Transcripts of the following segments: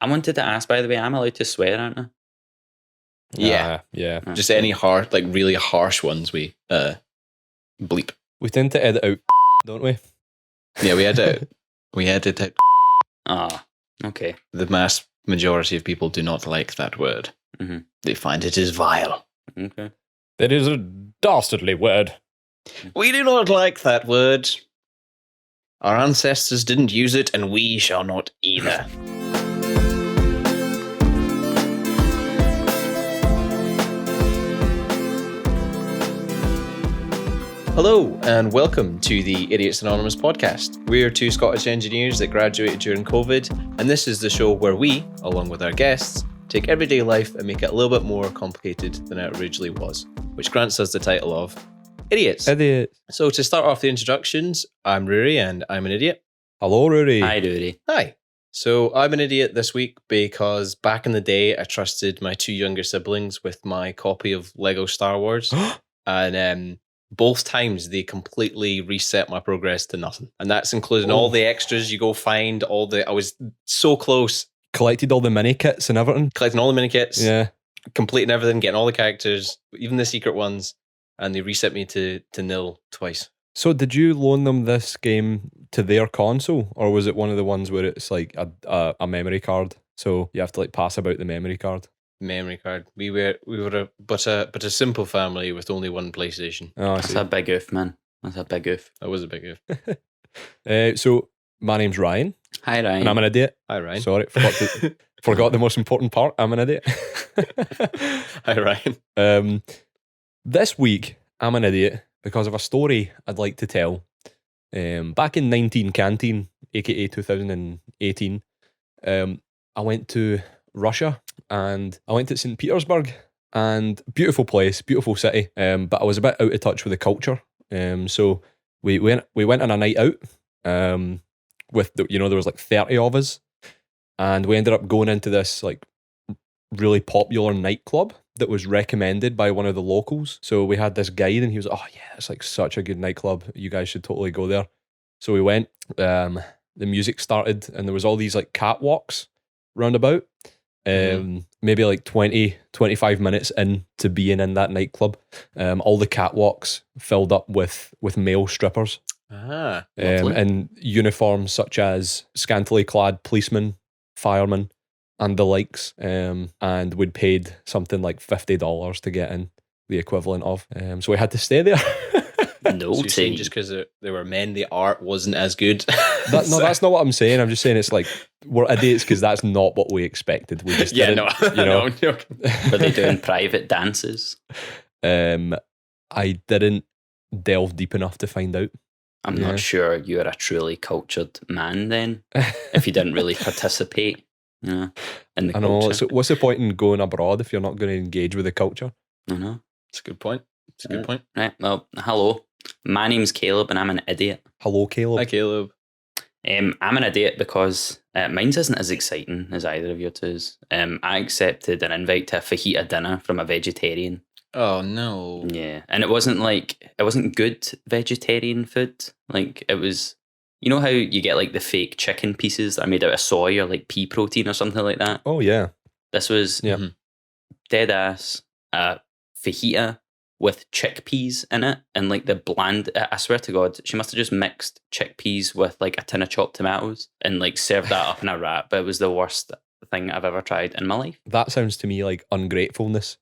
I wanted to ask, by the way, I'm allowed to swear, aren't I? Yeah. Yeah. Just any harsh, like really harsh ones we bleep. We tend to edit out, don't we? Yeah, we edit out. Ah, okay. The mass majority of people do not like that word. Mm-hmm. They find it is vile. Okay. It is a dastardly word. We do not like that word. Our ancestors didn't use it, and we shall not either. Hello, and welcome to the Idiots Anonymous podcast. We're two Scottish engineers that graduated during COVID, and this is the show where we, along with our guests, take everyday life and make it a little bit more complicated than it originally was, which grants us the title of Idiots. Idiot. So to start off the introductions, I'm Rory and I'm an idiot. Hello, Rory. Hi, Rory. Hi. So I'm an idiot this week because back in the day I trusted my two younger siblings with my copy of Lego Star Wars, and both times they completely reset my progress to nothing. And that's including all the extras you go find, I was so close. Collected all the mini kits and everything. Collecting all the mini kits, Yeah. completing everything, getting all the characters, even the secret ones, and they reset me to nil twice. So did you loan them this game to their console, or was it one of the ones where it's like a memory card? So you have to like pass about the memory card. Memory card. We were a simple family with only one PlayStation. Oh, I That's see. a big oof, man. That's a big oof. That was a big if. So my name's Ryan, Hi, Ryan. and I'm an idiot. Hi, Ryan. Sorry, forgot the most important part. I'm an idiot. Hi, Ryan. This week, I'm an idiot because of a story I'd like to tell. Back in 19 Canteen, aka 2018, I went to Russia and I went to St. Petersburg, and beautiful place, beautiful city, but I was a bit out of touch with the culture. So we went on a night out with, there was like 30 of us, and we ended up going into this like really popular nightclub that was recommended by one of the locals. So we had this guide and he was like, oh yeah, it's like such a good nightclub. You guys should totally go there. So we went, the music started and there was all these like catwalks roundabout. Maybe like 20, 25 minutes into being in that nightclub. All the catwalks filled up with male strippers. In uniforms such as scantily clad policemen, firemen, and the likes, and we'd paid something like $50 to get in, the equivalent of. So we had to stay there. No, So you're saying just because there were men, the art wasn't as good? No, that's not what I'm saying. I'm just saying it's like we're idiots because that's not what we expected. We just didn't, Were they doing private dances? I didn't delve deep enough to find out. I'm not sure you're a truly cultured man then, if you didn't really participate. Yeah, in the I know. culture. So what's the point in going abroad if you're not going to engage with the culture? I know. It's a good point. Right, well, hello. My name's Caleb and I'm an idiot. Hello, Caleb. Hi, Caleb. I'm an idiot because mine's isn't as exciting as either of your two's. I accepted an invite to a fajita dinner from a vegetarian. Oh, no. Yeah, and it wasn't good vegetarian food. Like, it was, you know how you get like the fake chicken pieces that are made out of soy or like pea protein or something like that? Oh, yeah. This was Yeah. dead ass fajita with chickpeas in it, and like the bland, I swear to God, she must have just mixed chickpeas with like a tin of chopped tomatoes and like served that up in a wrap, but it was the worst thing I've ever tried in my life. That sounds to me like ungratefulness.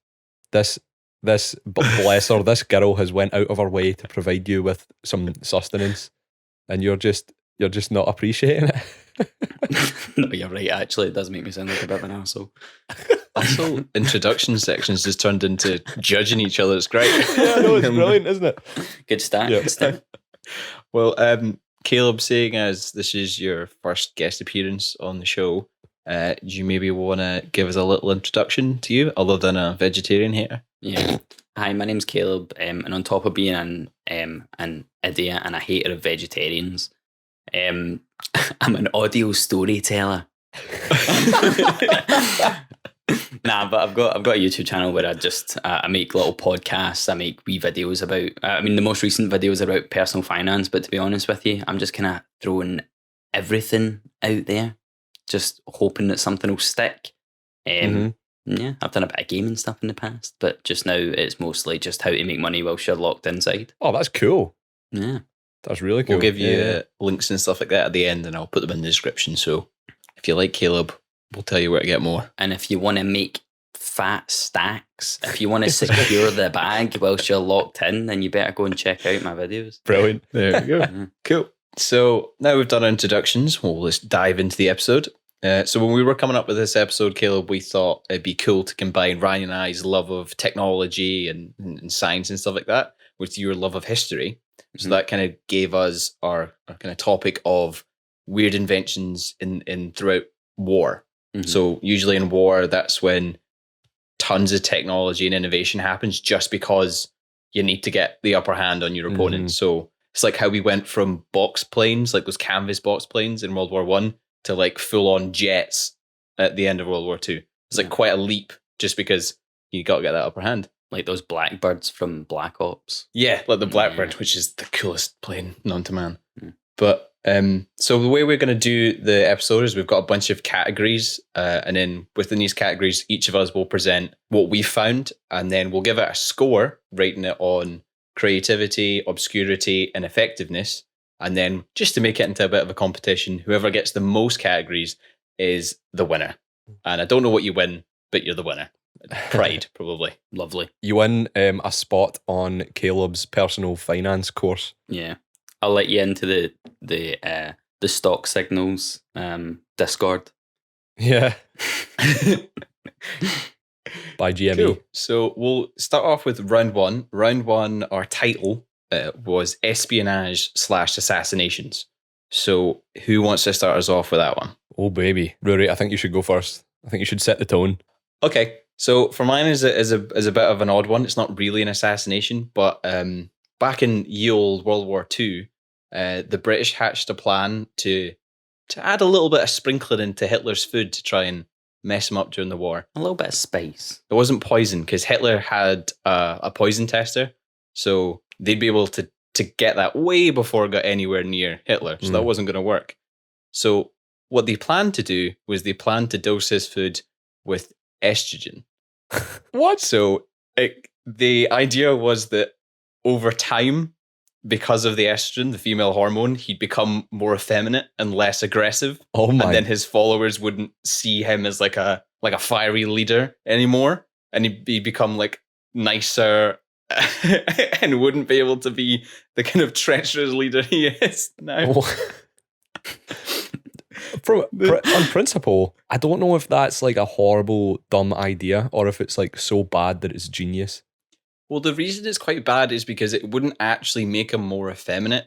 This bless her, this girl has went out of her way to provide you with some sustenance, and you're just not appreciating it. No, you're right, actually, it does make me sound like a bit of an asshole. This whole introduction section's just turned into judging each other. It's great. Yeah, no, it's brilliant, isn't it? Good start, Yeah. good start. Well, Caleb, seeing as this is your first guest appearance on the show, do you maybe want to give us a little introduction to you, other than a vegetarian hater? Yeah. Hi, my name's Caleb, and on top of being an idiot and a hater of vegetarians, I'm an audio storyteller. Nah, but I've got a YouTube channel where I make little podcasts. I make wee videos about. The most recent videos are about personal finance. But to be honest with you, I'm just kind of throwing everything out there. just hoping that something will stick. Yeah, I've done a bit of gaming stuff in the past, but just now it's mostly just how to make money whilst you're locked inside. Oh, that's cool. Yeah. That's really cool. We'll give you links and stuff like that at the end, and I'll put them in the description. So if you like Caleb, we'll tell you where to get more. And if you want to make fat stacks, if you want to secure the bag whilst you're locked in, then you better go and check out my videos. Brilliant. There we go. Cool. So now we've done our introductions, let's dive into the episode. So when we were coming up with this episode, Caleb, we thought it'd be cool to combine Ryan and I's love of technology and science and stuff like that with your love of history. So that kind of gave us our kind of topic of weird inventions in throughout war. So usually in war, that's when tons of technology and innovation happens just because you need to get the upper hand on your opponent. So it's like how we went from box planes, like those canvas box planes in World War I, to like full on jets at the end of World War II. It's like quite a leap just because you got to get that upper hand. Like those Blackbirds from Black Ops. Yeah, like the Blackbird, which is the coolest plane known to man. But so the way we're going to do the episode is we've got a bunch of categories, and then within these categories, each of us will present what we found, and then we'll give it a score, rating it on creativity, obscurity, and effectiveness. And then just to make it into a bit of a competition, whoever gets the most categories is the winner. And I don't know what you win, but you're the winner. Pride, probably. Lovely. You win a spot on Caleb's personal finance course. Yeah. I'll let you into the stock signals Discord. Yeah. By GME. Cool. So we'll start off with round one. Round one, our title was espionage/assassinations. So who wants to start us off with that one? Oh, baby. Rory, I think you should go first. I think you should set the tone. Okay. So for mine is a bit of an odd one. It's not really an assassination, but back in ye old World War II, the British hatched a plan to add a little bit of sprinkling into Hitler's food to try and mess him up during the war. A little bit of spice. It wasn't poison because Hitler had a poison tester, so they'd be able to get that way before it got anywhere near Hitler. So that wasn't going to work. So what they planned to do was they planned to dose his food with estrogen. What? So the idea was that over time, because of the estrogen, the female hormone, he'd become more effeminate and less aggressive. Oh my. And then his followers wouldn't see him as like a fiery leader anymore. And he'd become like nicer and wouldn't be able to be the kind of treacherous leader he is now. On principle, I don't know if that's like a horrible, dumb idea or if it's like so bad that it's genius. Well, the reason it's quite bad is because it wouldn't actually make him more effeminate.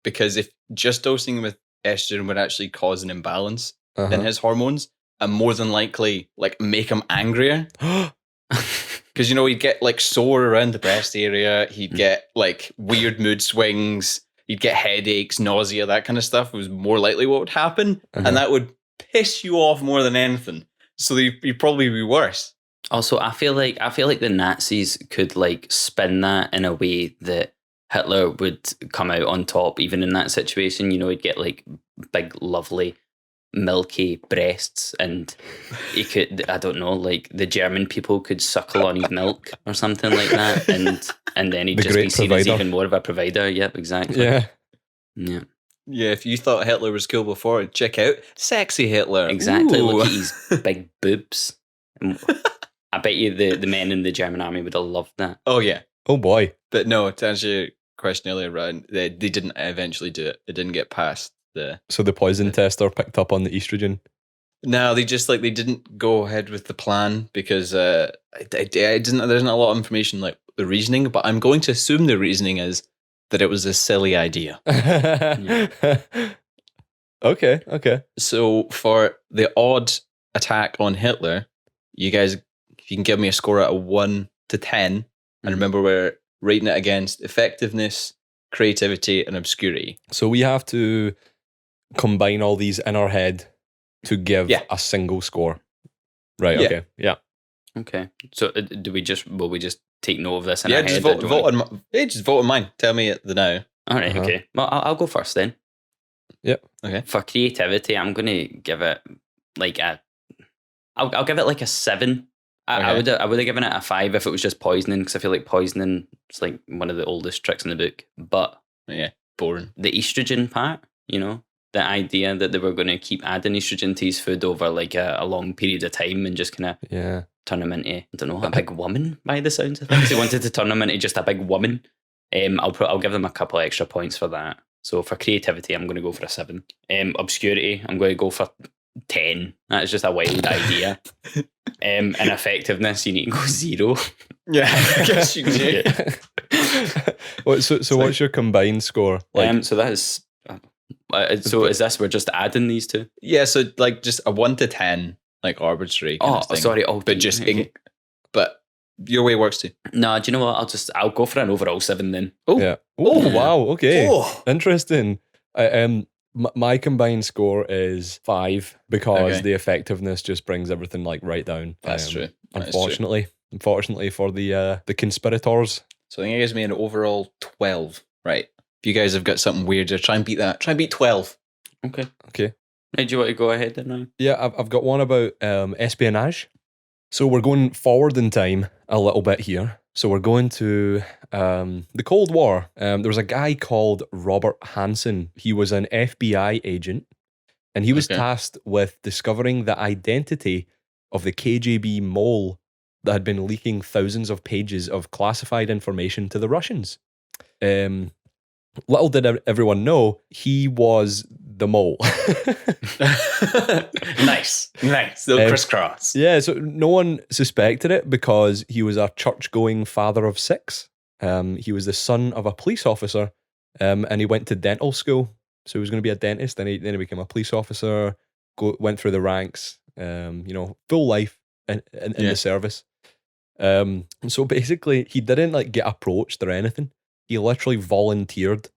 Because if just dosing him with estrogen would actually cause an imbalance in his hormones and more than likely like make him angrier. Because, he'd get like sore around the breast area. He'd get like weird mood swings. He'd get headaches, nausea, that kind of stuff was more likely what would happen. And that would piss you off more than anything. So you'd probably be worse. Also, I feel like the Nazis could like spin that in a way that Hitler would come out on top, even in that situation. He'd get like big, lovely, milky breasts, and he could, I don't know, like the German people could suckle on his milk or something like that, and then he'd The just be great seen as provider. even more of a provider. Yep, exactly. Yeah. Yeah. Yeah, if you thought Hitler was cool before, check out Sexy Hitler. Exactly. Ooh. Look at his big boobs. I bet you the men in the German army would have loved that. Oh, yeah. Oh boy. But no, to answer your question earlier, Ryan, they didn't eventually do it. It didn't get past the... So the poison tester picked up on the estrogen. No, they just they didn't go ahead with the plan because there isn't a lot of information like the reasoning, but I'm going to assume the reasoning is that it was a silly idea. Okay. So for the odd attack on Hitler, you guys, if you can give me a score out of 1 to 10, and remember we're rating it against effectiveness, creativity, and obscurity. So we have to combine all these in our head to give a single score. Right, Yeah. okay. Yeah. Okay. So will we just take note of this in Yeah, our just head? vote on just vote on mine. Tell me the now. All right, okay. Well, I'll go first then. Yep. Okay. For creativity, I'm going to give it like I'll give it like a 7. I would have given it a 5 if it was just poisoning, because I feel like poisoning is like one of the oldest tricks in the book. But Yeah, boring. the estrogen part, the idea that they were going to keep adding estrogen to his food over like a long period of time and just kind of turn him into, I don't know, a big woman by the sounds of things. He wanted to turn him into just a big woman. I'll give them a couple of extra points for that. So for creativity, I'm going to go for a 7. Obscurity, I'm going to go for 10. That's just a wild idea. And effectiveness, you need to go 0. Yeah, I guess you do. So what's your combined score? So that is. So is this, we're just adding these two? Yeah, so like just a 1 to 10, like arbitrary. Sorry. But just but your way works too. No, do you know what? I'll go for an overall 7 then. Oh, yeah. Wow. Okay. Interesting. My combined score is 5 because the effectiveness just brings everything like right down. That's true. Unfortunately for the conspirators. So I think it gives me an overall 12. Right. If you guys have got something weirder, try and beat that. Try and beat 12. Okay. Hey, do you want to go ahead then now? Yeah, I've got one about espionage. So we're going forward in time a little bit here. So we're going to the Cold War. There was a guy called Robert Hansen. He was an FBI agent, and he was tasked with discovering the identity of the KGB mole that had been leaking thousands of pages of classified information to the Russians. Little did everyone know, he was the mole. Nice. They'll crisscross. Yeah, so no one suspected it because he was a church-going father of 6. He was the son of a police officer, and he went to dental school. So he was going to be a dentist, then he became a police officer, went through the ranks, full life in the service. So basically, he didn't like get approached or anything. He literally volunteered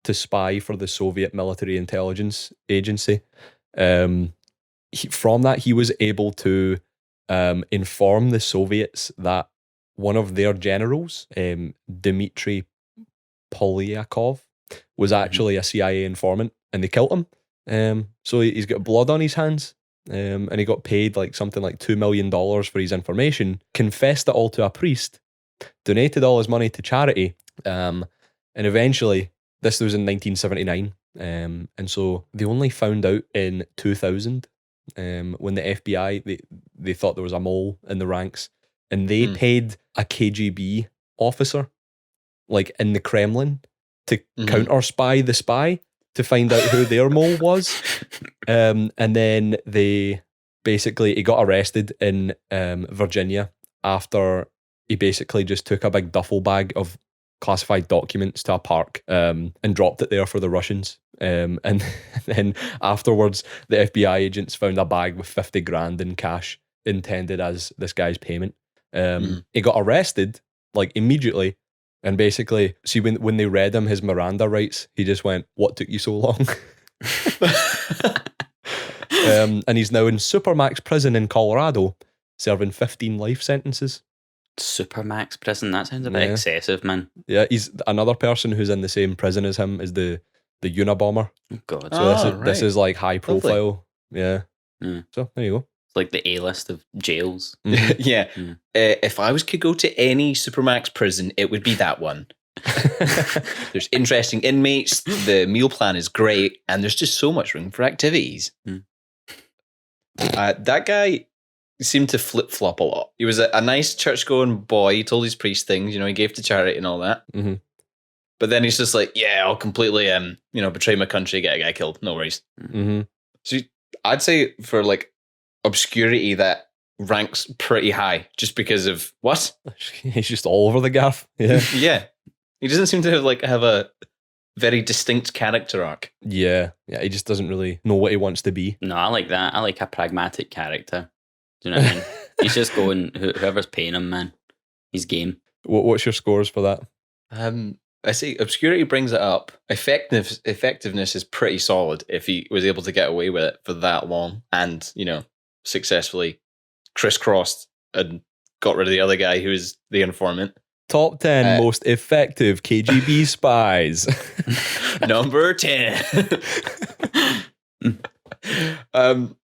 to spy for the Soviet military intelligence agency. From that, he was able to inform the Soviets that one of their generals, Dmitry Polyakov, was actually a CIA informant, and they killed him. So he's got blood on his hands. And he got paid like something like $2 million for his information, confessed it all to a priest, donated all his money to charity, and eventually, this was in 1979, and so they only found out in 2000 when the FBI, they thought there was a mole in the ranks, and they paid a KGB officer, like in the Kremlin, to counter-spy the spy to find out who their mole was. And then he got arrested in Virginia after he basically just took a big duffel bag of classified documents to a park and dropped it there for the Russians. And then afterwards, the FBI agents found a bag with 50 grand in cash intended as this guy's payment. He got arrested like immediately. And basically, see, when they read him his Miranda rights, he just went, "What took you so long?" And he's now in Supermax prison in Colorado, serving 15 life sentences. Supermax prison? That sounds a bit excessive, man. Yeah, he's another person who's in the same prison as him is the Unabomber. Oh, God. So this is like high profile. Lovely. Yeah. So there you go. It's like the A-list of jails. Yeah. If I could go to any Supermax prison, it would be that one. There's interesting inmates, the meal plan is great, and there's just so much room for activities. That guy seemed to flip-flop a lot. He was a nice church-going boy. He told his priest things, he gave to charity and all that. But then he's just like, yeah, I'll completely betray my country, get a guy killed, no worries. So I'd say for like obscurity, that ranks pretty high just because of what? He's just all over the gaff. Yeah. Yeah. He doesn't seem to have a very distinct character arc. Yeah. He just doesn't really know what he wants to be. No, I like that. I like a pragmatic character. Do you know what I mean? He's just going, whoever's paying him, man, he's game. What's your scores for that? I say obscurity brings it up. Effectiveness is pretty solid if he was able to get away with it for that long and, successfully crisscrossed and got rid of the other guy who was the informant. Top 10 most effective KGB spies. Number 10.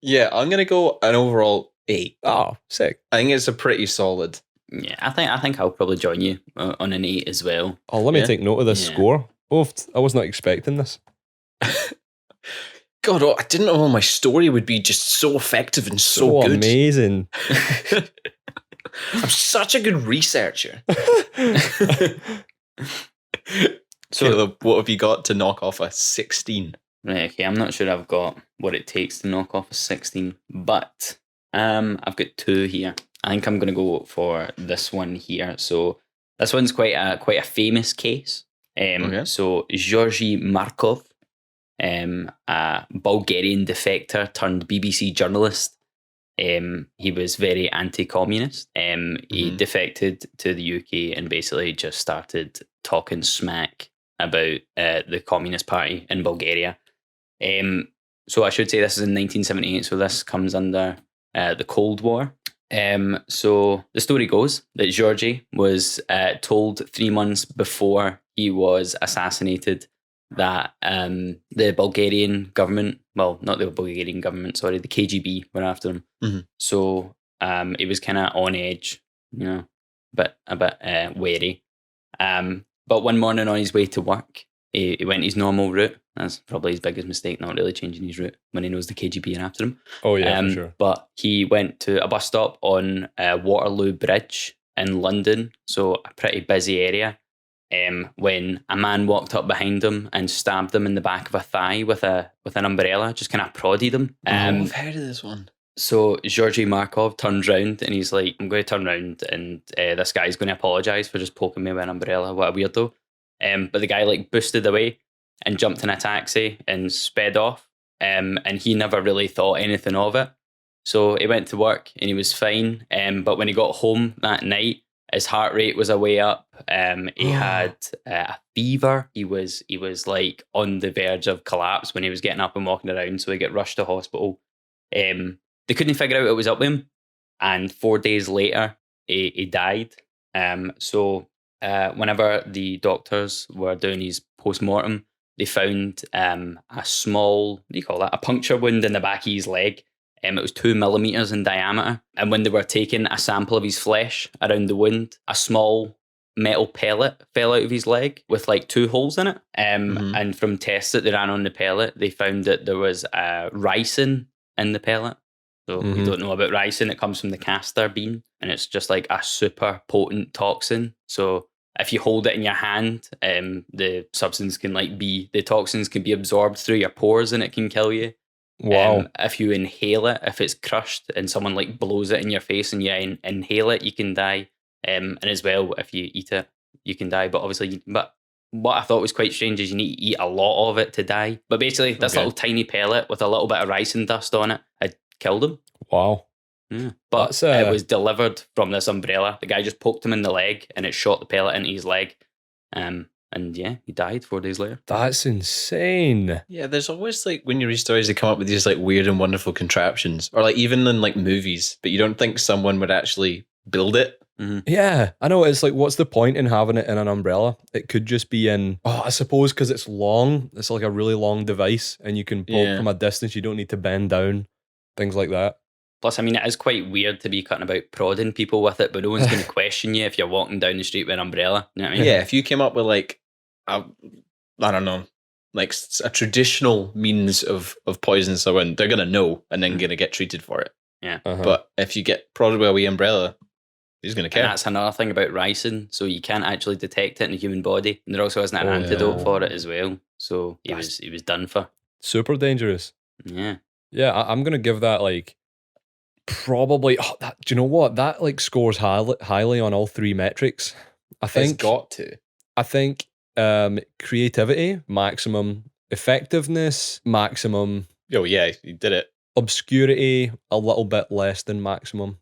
Yeah, I'm gonna go an overall 8. Oh, sick. I think it's a pretty solid. Yeah, I think I'll probably join you on an 8 as well. Oh, let me Yeah. take note of this Yeah. score. Oh, I was not expecting this. God, I didn't know my story would be just so effective and so good. Amazing. I'm such a good researcher. So, Caleb, what have you got to knock off a 16? right, okay, I'm not sure I've got what it takes to knock off a 16, but I've got 2 here. I think I'm going to go for this one here. So this one's quite a famous case. Okay. So Georgy Markov, a Bulgarian defector turned BBC journalist. He was very anti-communist. He defected to the UK and basically just started talking smack about the Communist Party in Bulgaria. So I should say this is in 1978, so this comes under the Cold War. So the story goes that Georgy was told 3 months before he was assassinated that the Bulgarian government, well, not the Bulgarian government, sorry, the KGB were after him. Mhm. So he was kind of on edge, you know, a bit wary. But one morning on his way to work, he went his normal route. That's probably his biggest mistake, not really changing his route when he knows the KGB are after him. Oh, yeah, for sure. But he went to a bus stop on Waterloo Bridge in London, so a pretty busy area, when a man walked up behind him and stabbed him in the back of a thigh with an umbrella, just kind of prodded him. I've heard of this one. So Georgy Markov turns round and he's like, I'm going to turn round and this guy's going to apologise for just poking me with an umbrella. What a weirdo. But the guy like boosted away and jumped in a taxi and sped off. And he never really thought anything of it. So he went to work and he was fine. But when he got home that night, his heart rate was way up. He had a fever. He was like on the verge of collapse when he was getting up and walking around. So he got rushed to hospital. They couldn't figure out what was up with him. And 4 days later, he died. So whenever the doctors were doing his post-mortem, they found a small, what do you call that? A puncture wound in the back of his leg. It was 2 millimeters in diameter. And when they were taking a sample of his flesh around the wound, a small metal pellet fell out of his leg with like 2 holes in it. And from tests that they ran on the pellet, they found that there was ricin in the pellet. So if you don't know about ricin, it comes from the castor bean, and it's just like a super potent toxin. So if you hold it in your hand, the substance can the toxins can be absorbed through your pores and it can kill you. Wow. If you inhale it, if it's crushed and someone like blows it in your face and you inhale it, you can die. And as well, if you eat it, you can die. But obviously, but what I thought was quite strange is you need to eat a lot of it to die. But basically, this little tiny pellet with a little bit of ricin dust on it had killed him. Wow. Yeah. But it was delivered from this umbrella. The guy just poked him in the leg and it shot the pellet into his leg. And yeah, he died 4 days later. That's insane. Yeah, there's always like when you read stories, they come up with these like weird and wonderful contraptions, or like even in like movies, but you don't think someone would actually build it. Yeah, I know. It's like, what's the point in having it in an umbrella? It could just be in, I suppose because it's long, it's like a really long device and you can poke from a distance. You don't need to bend down, things like that. Plus, I mean, it is quite weird to be cutting about prodding people with it, but no one's going to question you if you're walking down the street with an umbrella. You know what I mean? Yeah, if you came up with like, I don't know, like a traditional means of poisoning someone, they're going to know and then going to get treated for it. Yeah. But if you get prodded with a wee umbrella, who's going to care? And that's another thing about ricin. So you can't actually detect it in the human body. And there also isn't an antidote for it as well. So he was done for. Super dangerous. Yeah. Yeah, I'm going to give that like probably, do you know what? That like scores highly on all 3 metrics. I think. It's got to. I think creativity, maximum. Effectiveness, maximum. Oh yeah, you did it. Obscurity, a little bit less than maximum.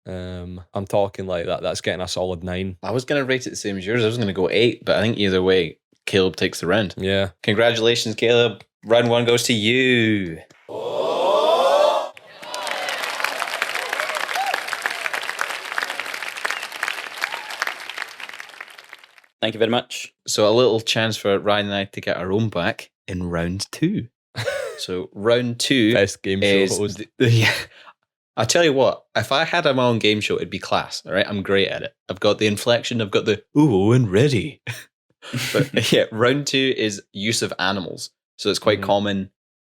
I'm talking like that. That's getting a solid 9. I was going to rate it the same as yours. I was going to go 8, but I think either way, Caleb takes the round. Yeah. Congratulations, Caleb. Round 1 goes to you. Thank you very much. So a little chance for Ryan and I to get our own back in round 2. So round 2 Best game show is host. yeah. I'll tell you what, if I had my own game show, it'd be class. All right, I'm great at it. I've got the inflection, I've got the ooh and ready. But yeah, round 2 is use of animals. So it's quite common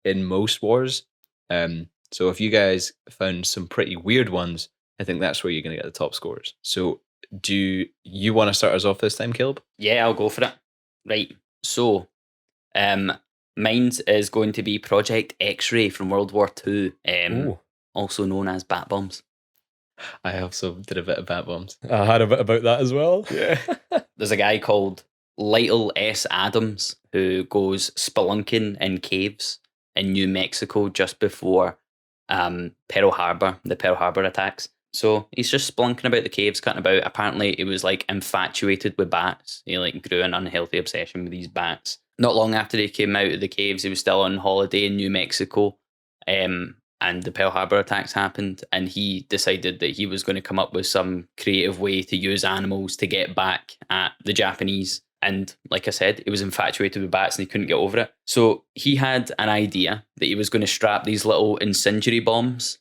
in most wars. So if you guys found some pretty weird ones, I think that's where you're going to get the top scores. So do you want to start us off this time, Caleb? Yeah, I'll go for it. Right. So, mine's is going to be Project X-Ray from World War II, also known as bat bombs. I also did a bit of bat bombs. I had a bit about that as well. Yeah. There's a guy called Lytle S. Adams who goes spelunking in caves in New Mexico just before Pearl Harbor, the Pearl Harbor attacks. So he's just spelunking about the caves, cutting about. Apparently, he was like infatuated with bats. He like grew an unhealthy obsession with these bats. Not long after he came out of the caves, he was still on holiday in New Mexico, and the Pearl Harbor attacks happened. And he decided that he was going to come up with some creative way to use animals to get back at the Japanese. And like I said, he was infatuated with bats and he couldn't get over it. So he had an idea that he was going to strap these little incendiary bombs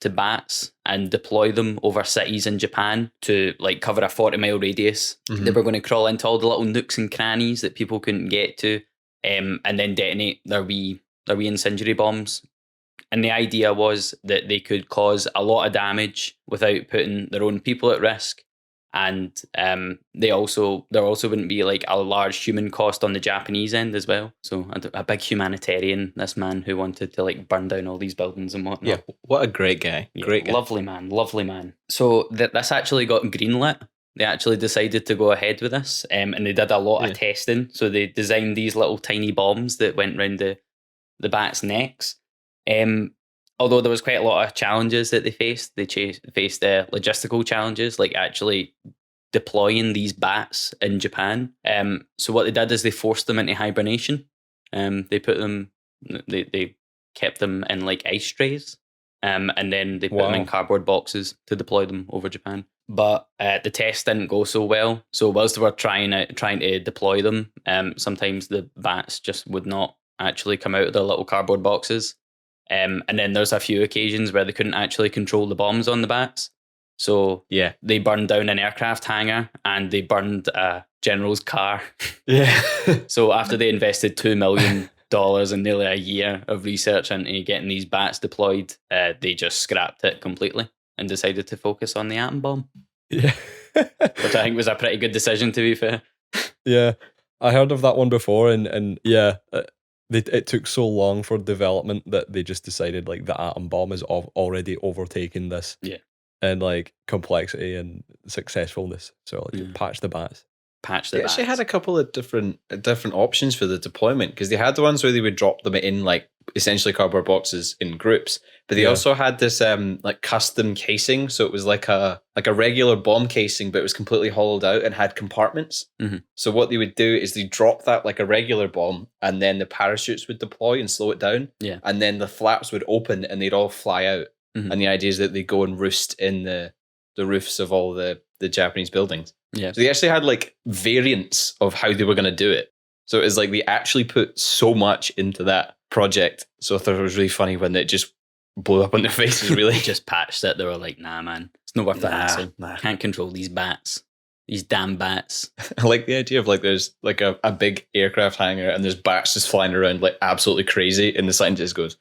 to bats and deploy them over cities in Japan to like cover a 40-mile radius. They were going to crawl into all the little nooks and crannies that people couldn't get to, and then detonate their wee incendiary bombs. And the idea was that they could cause a lot of damage without putting their own people at risk. And there also wouldn't be like a large human cost on the Japanese end as well. So a big humanitarian, this man who wanted to like burn down all these buildings and whatnot. Yeah, what a great guy. Yeah, great guy. Lovely man. So this actually got greenlit. They actually decided to go ahead with this, and they did a lot of testing. So they designed these little tiny bombs that went around the bats' necks. Although there was quite a lot of challenges that they faced. They faced logistical challenges, like actually deploying these bats in Japan. So what they did is they forced them into hibernation. They kept them in like ice trays, and then they put them in cardboard boxes to deploy them over Japan. But the test didn't go so well. So whilst they were trying to deploy them, sometimes the bats just would not actually come out of their little cardboard boxes. And then there's a few occasions where they couldn't actually control the bombs on the bats. So they burned down an aircraft hangar and they burned a general's car. Yeah. So after they invested $2 million and nearly a year of research into getting these bats deployed, they just scrapped it completely and decided to focus on the atom bomb. Yeah. Which I think was a pretty good decision, to be fair. Yeah. I heard of that one before, and it took so long for development that they just decided like the atom bomb is already overtaken this. Yeah. And like complexity and successfulness. So like patch the bats. They actually had a couple of different options for the deployment, because they had the ones where they would drop them in like essentially cardboard boxes in groups, but they also had this like custom casing. So it was like a regular bomb casing, but it was completely hollowed out and had compartments. So what they would do is they drop that like a regular bomb, and then the parachutes would deploy and slow it down. Yeah. And then the flaps would open and they'd all fly out. And the idea is that they go and roost in the roofs of all the Japanese buildings. Yeah. So they actually had like variants of how they were going to do it. So it was like they actually put so much into that project. So I thought it was really funny when it just blew up on their faces, really. Just patched it. They were like, nah, man, it's not worth the hassle. Can't control these bats. These damn bats. I like the idea of like there's like a big aircraft hangar and there's bats just flying around like absolutely crazy. And the scientist goes,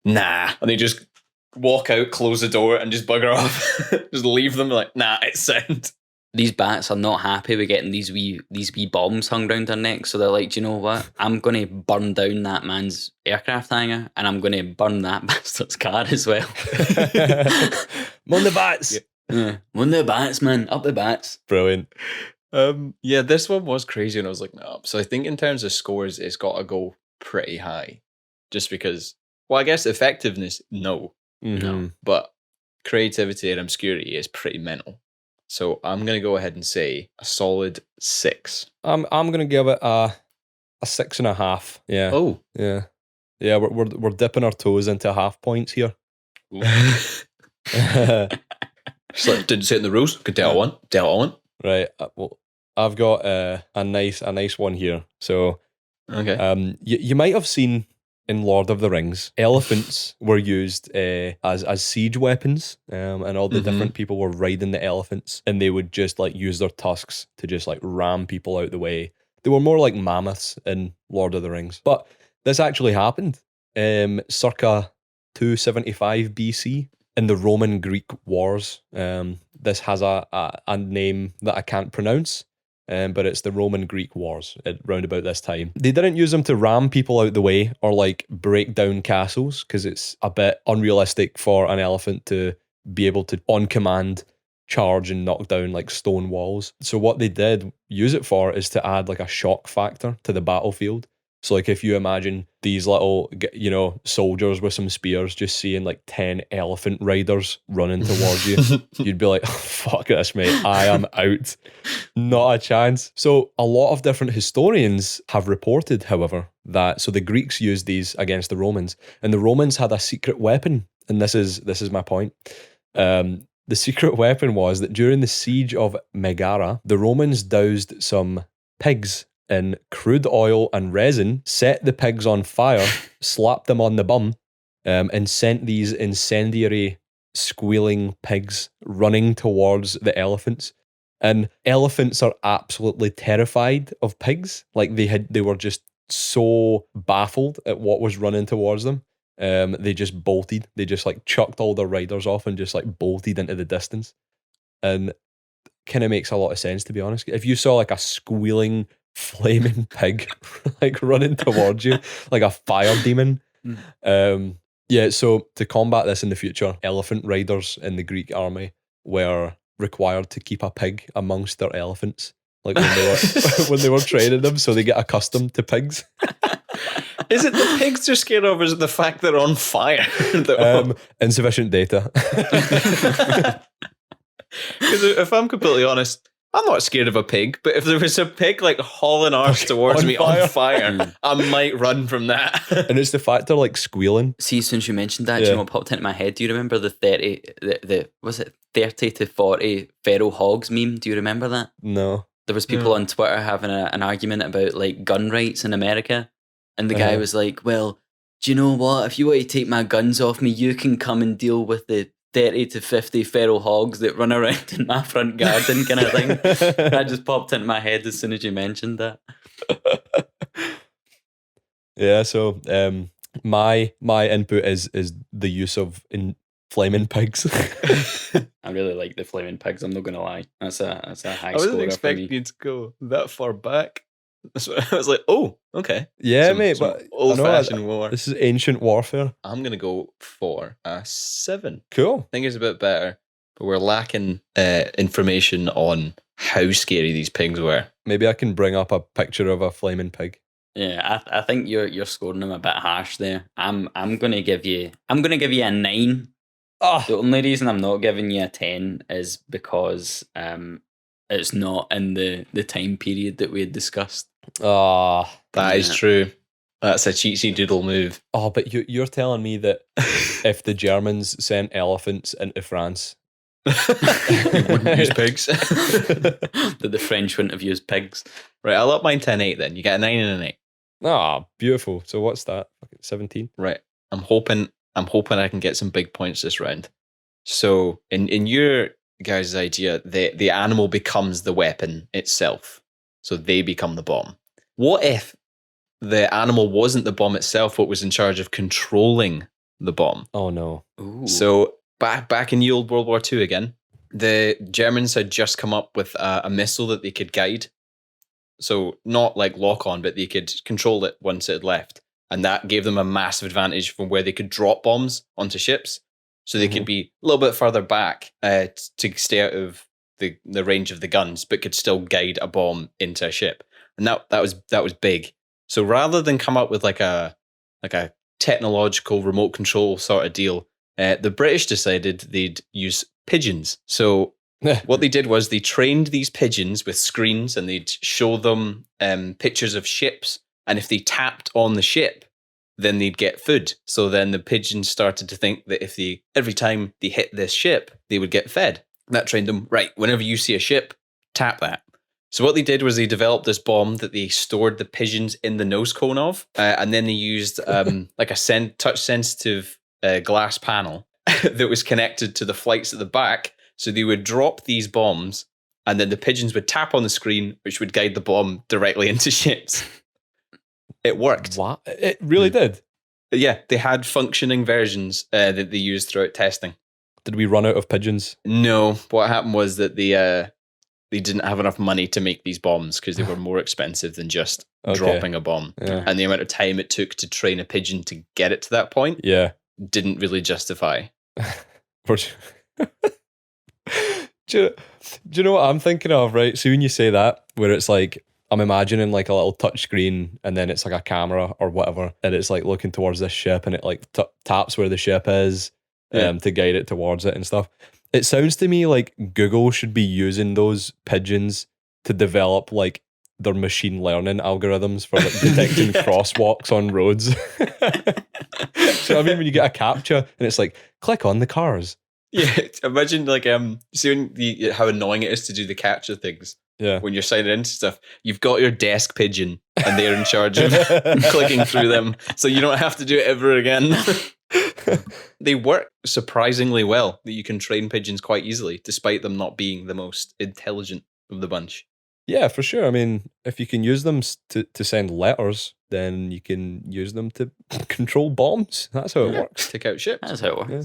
nah. And they just walk out, close the door, and just bugger off. Just leave them like, nah, it's sound. These bats are not happy with getting these wee bombs hung around their necks, so they're like, do you know what? I'm going to burn down that man's aircraft hangar, and I'm going to burn that bastard's car as well. Mon the bats! Yeah. Mon the bats, man. Up the bats. Brilliant. Yeah, this one was crazy, and I was like, no. So I think in terms of scores, it's got to go pretty high. Just because, well, I guess effectiveness, no. No. But creativity and obscurity is pretty mental. So I'm going to go ahead and say a solid 6. I'm going to give it a 6.5. Yeah. Oh. Yeah. Yeah, we're dipping our toes into half points here. Just like, didn't say it in the rules. Could tell one. Right. Well, I've got a nice one here. So, okay. You might have seen in Lord of the Rings, elephants were used as siege weapons, and all the different people were riding the elephants, and they would just like use their tusks to just like ram people out the way. They were more like mammoths in Lord of the Rings. But this actually happened circa 275 BC in the Roman-Greek Wars. This has a name that I can't pronounce, but it's the Roman-Greek Wars at round about this time. They didn't use them to ram people out the way or like break down castles, because it's a bit unrealistic for an elephant to be able to, on command, charge and knock down like stone walls. So what they did use it for is to add like a shock factor to the battlefield. So like if you imagine these little, soldiers with some spears just seeing like 10 elephant riders running towards you, you'd be like, oh, fuck this, mate. I am out. Not a chance. So a lot of different historians have reported, however, that so the Greeks used these against the Romans, and the Romans had a secret weapon. And this is my point. The secret weapon was that during the siege of Megara, the Romans doused some pigs in crude oil and resin, set the pigs on fire, slapped them on the bum, and sent these incendiary, squealing pigs running towards the elephants. And elephants are absolutely terrified of pigs. Like they were just so baffled at what was running towards them. They just bolted. They just like chucked all their riders off and just like bolted into the distance. And kind of makes a lot of sense, to be honest. If you saw like a squealing, flaming pig like running towards you like a fire demon. So to combat this in the future, elephant riders in the Greek army were required to keep a pig amongst their elephants, like when they were training them, so they get accustomed to pigs. Is it the pigs they're scared of, or is it the fact they're on fire? Insufficient data. Because if I'm completely honest, I'm not scared of a pig, but if there was a pig like hauling arse towards me on fire, I might run from that. And it's the fact they're like squealing. See, since you mentioned that, do you know what popped into my head? Do you remember the 30 to 40 feral hogs meme? Do you remember that? No. There was people on Twitter having an argument about like gun rights in America, and the guy was like, well, do you know what? If you want to take my guns off me, you can come and deal with the 30 to 50 feral hogs that run around in my front garden kind of thing. That just popped into my head as soon as you mentioned that. Yeah, so my input is the use of flaming pigs. I really like the flaming pigs, I'm not going to lie. That's a high score. I wasn't expecting you to go that far back. That's what I was like, oh, okay. Yeah, mate, but old-fashioned war. This is ancient warfare. I'm going to go for a 7. Cool. I think it's a bit better, but we're lacking information on how scary these pigs were. Maybe I can bring up a picture of a flaming pig. Yeah, I think you're scoring them a bit harsh there. I'm gonna give you a 9. Oh. The only reason I'm not giving you a 10 is because it's not in the time period that we had discussed. Ah, that is true. That's a cheatsy doodle move. Oh, but you're telling me that if the Germans sent elephants into France, you wouldn't use pigs. That the French wouldn't have used pigs. Right, I'll up mine 10-8 then. You get a 9 and an 8. Ah, beautiful. So what's that? 17? Right. I'm hoping I can get some big points this round. So in your guys' idea, the animal becomes the weapon itself. So they become the bomb. What if the animal wasn't the bomb itself, but was in charge of controlling the bomb? Oh no. Ooh. So back in the old World War II again, the Germans had just come up with a missile that they could guide. So not like lock on, but they could control it once it had left. And that gave them a massive advantage from where they could drop bombs onto ships. So they could be a little bit further back to stay out of the range of the guns, but could still guide a bomb into a ship. And that was big. So rather than come up with like a technological remote control sort of deal, the British decided they'd use pigeons. So what they did was they trained these pigeons with screens, and they'd show them pictures of ships. And if they tapped on the ship, then they'd get food. So then the pigeons started to think that every time they hit this ship, they would get fed. That trained them, right, whenever you see a ship, tap that. So what they did was they developed this bomb that they stored the pigeons in the nose cone of, and then they used like a touch-sensitive glass panel that was connected to the flights at the back. So they would drop these bombs, and then the pigeons would tap on the screen, which would guide the bomb directly into ships. It worked. What? It really did? Yeah, they had functioning versions that they used throughout testing. Did we run out of pigeons? No, what happened was that they didn't have enough money to make these bombs because they were more expensive than just dropping a bomb. Yeah. And the amount of time it took to train a pigeon to get it to that point didn't really justify. Do you know what I'm thinking of, right? So when you say that, where it's like, I'm imagining like a little touch screen and then it's like a camera or whatever, and it's like looking towards this ship and it like taps where the ship is to guide it towards it and stuff. It sounds to me like Google should be using those pigeons to develop like their machine learning algorithms for like detecting crosswalks on roads. So I mean, when you get a captcha and it's like, click on the cars. Yeah, imagine like see how annoying it is to do the captcha things. Yeah. When you're signing into stuff, you've got your desk pigeon and they're in charge of clicking through them, so you don't have to do it ever again. They work surprisingly well, that you can train pigeons quite easily, despite them not being the most intelligent of the bunch. Yeah, for sure. I mean, if you can use them to send letters, then you can use them to control bombs. That's how it works. Take out ships. That's how it works. Yeah.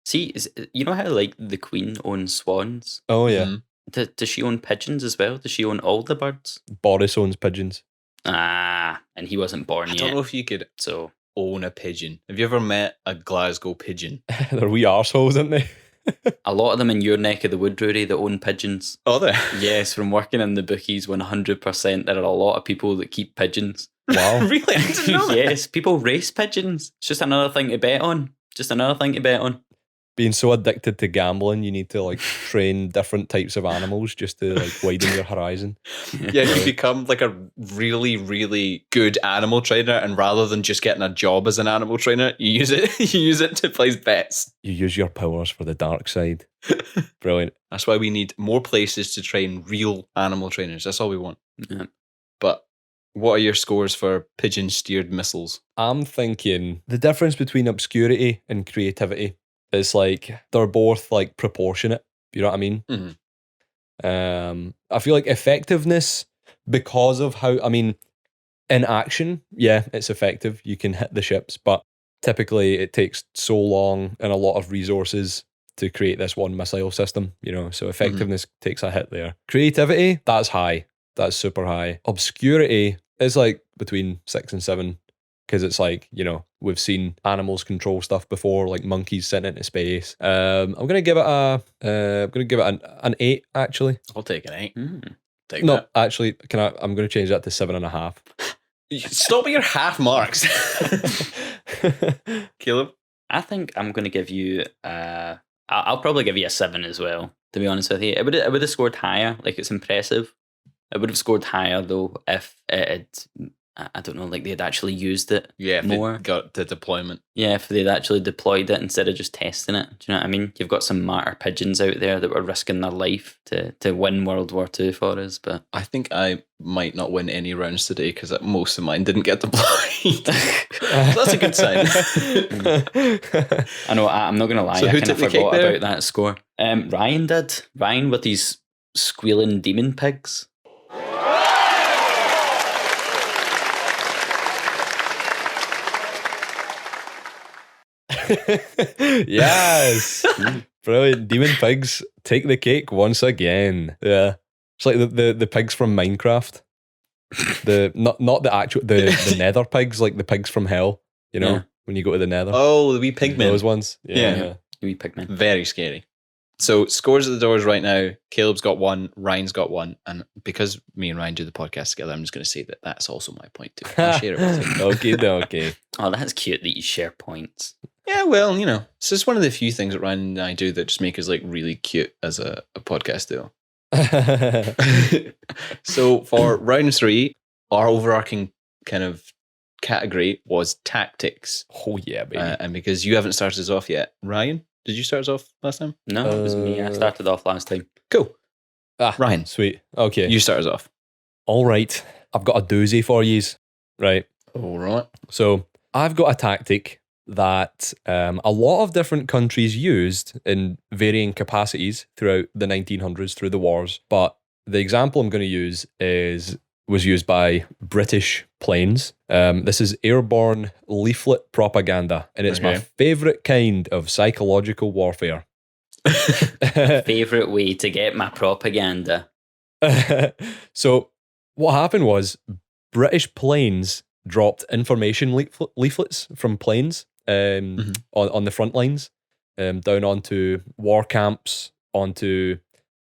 See, you know how like the Queen owns swans? Oh, yeah. Mm-hmm. Does she own pigeons as well? Does she own all the birds? Boris owns pigeons. And he wasn't born I yet. don't know if you could So own a pigeon. Have you ever met a Glasgow pigeon? They're wee arseholes, aren't they? a lot of them in your neck of the wood, Rory, that own pigeons. Oh, there. Yes, from working in the bookies, 100%. There are a lot of people that keep pigeons. Wow. Really? I didn't know that. Yes, people race pigeons. It's just another thing to bet on. Being so addicted to gambling, you need to like train different types of animals just to like widen your horizon. Yeah, you become like a really, really good animal trainer, and rather than just getting a job as an animal trainer, you use it to place bets. You use your powers for the dark side. Brilliant. That's why we need more places to train real animal trainers. That's all we want. Yeah. But what are your scores for pigeon-steered missiles? I'm thinking the difference between obscurity and creativity is like they're both like proportionate. You know what I mean? Mm-hmm. I feel like effectiveness, because of how, I mean, in action, yeah, it's effective. You can hit the ships, but typically it takes so long and a lot of resources to create this one missile system, you know, so effectiveness takes a hit there. Creativity, that's high. That's super high. Obscurity is like between 6 and 7. Because it's like, you know, we've seen animals control stuff before, like monkeys sent into space. I'm gonna give it an 8 actually. I'll take an 8. Take No, that. actually, I'm gonna change that to 7.5. Stop at your half marks. Caleb? I think I'm going to give you, I'll probably give you a 7 as well, to be honest with you. It would have scored higher, like it's impressive. It would have scored higher though if it I don't know, like they'd actually used it more. They got the deployment. Yeah, if they'd actually deployed it instead of just testing it. Do you know what I mean? You've got some martyr pigeons out there that were risking their life to win World War II for us. But I think I might not win any rounds today because most of mine didn't get deployed. That's a good sign. I know, I'm not going to lie, So I who kind of took the cake forgot there? about that score. Ryan did. Ryan with these squealing demon pigs. Yes. Brilliant. Demon pigs take the cake once again. Yeah. It's like the pigs from Minecraft. The not the actual the nether pigs, like the pigs from hell, you know, Yeah. when you go to the nether. Oh, the wee pigmen. Those ones. Yeah. Wee pigmen. Very scary. So scores at the doors right now. Caleb's got 1, Ryan's got 1, and because me and Ryan do the podcast together, I'm just going to say that that's also my point too. I'll share it with you. Okay. Oh, that's cute that you share points. Yeah, well, you know, it's just one of the few things that Ryan and I do that just make us like really cute as a podcast duo. So for round 3, our overarching kind of category was tactics. Oh yeah, baby. And because you haven't started us off yet, Ryan, did you start us off last time? No, it was me. I started off last time. Cool. Ryan, Sweet. Okay. you start us off. All right. I've got a doozy for yous. Right. All right. So I've got a tactic that a lot of different countries used in varying capacities throughout the 1900s, through the wars. But the example I'm going to use was used by British planes. This is airborne leaflet propaganda, and it's my favourite kind of psychological warfare. Favourite way to get my propaganda. So what happened was British planes dropped information leaflets from planes on the front lines, down onto war camps, onto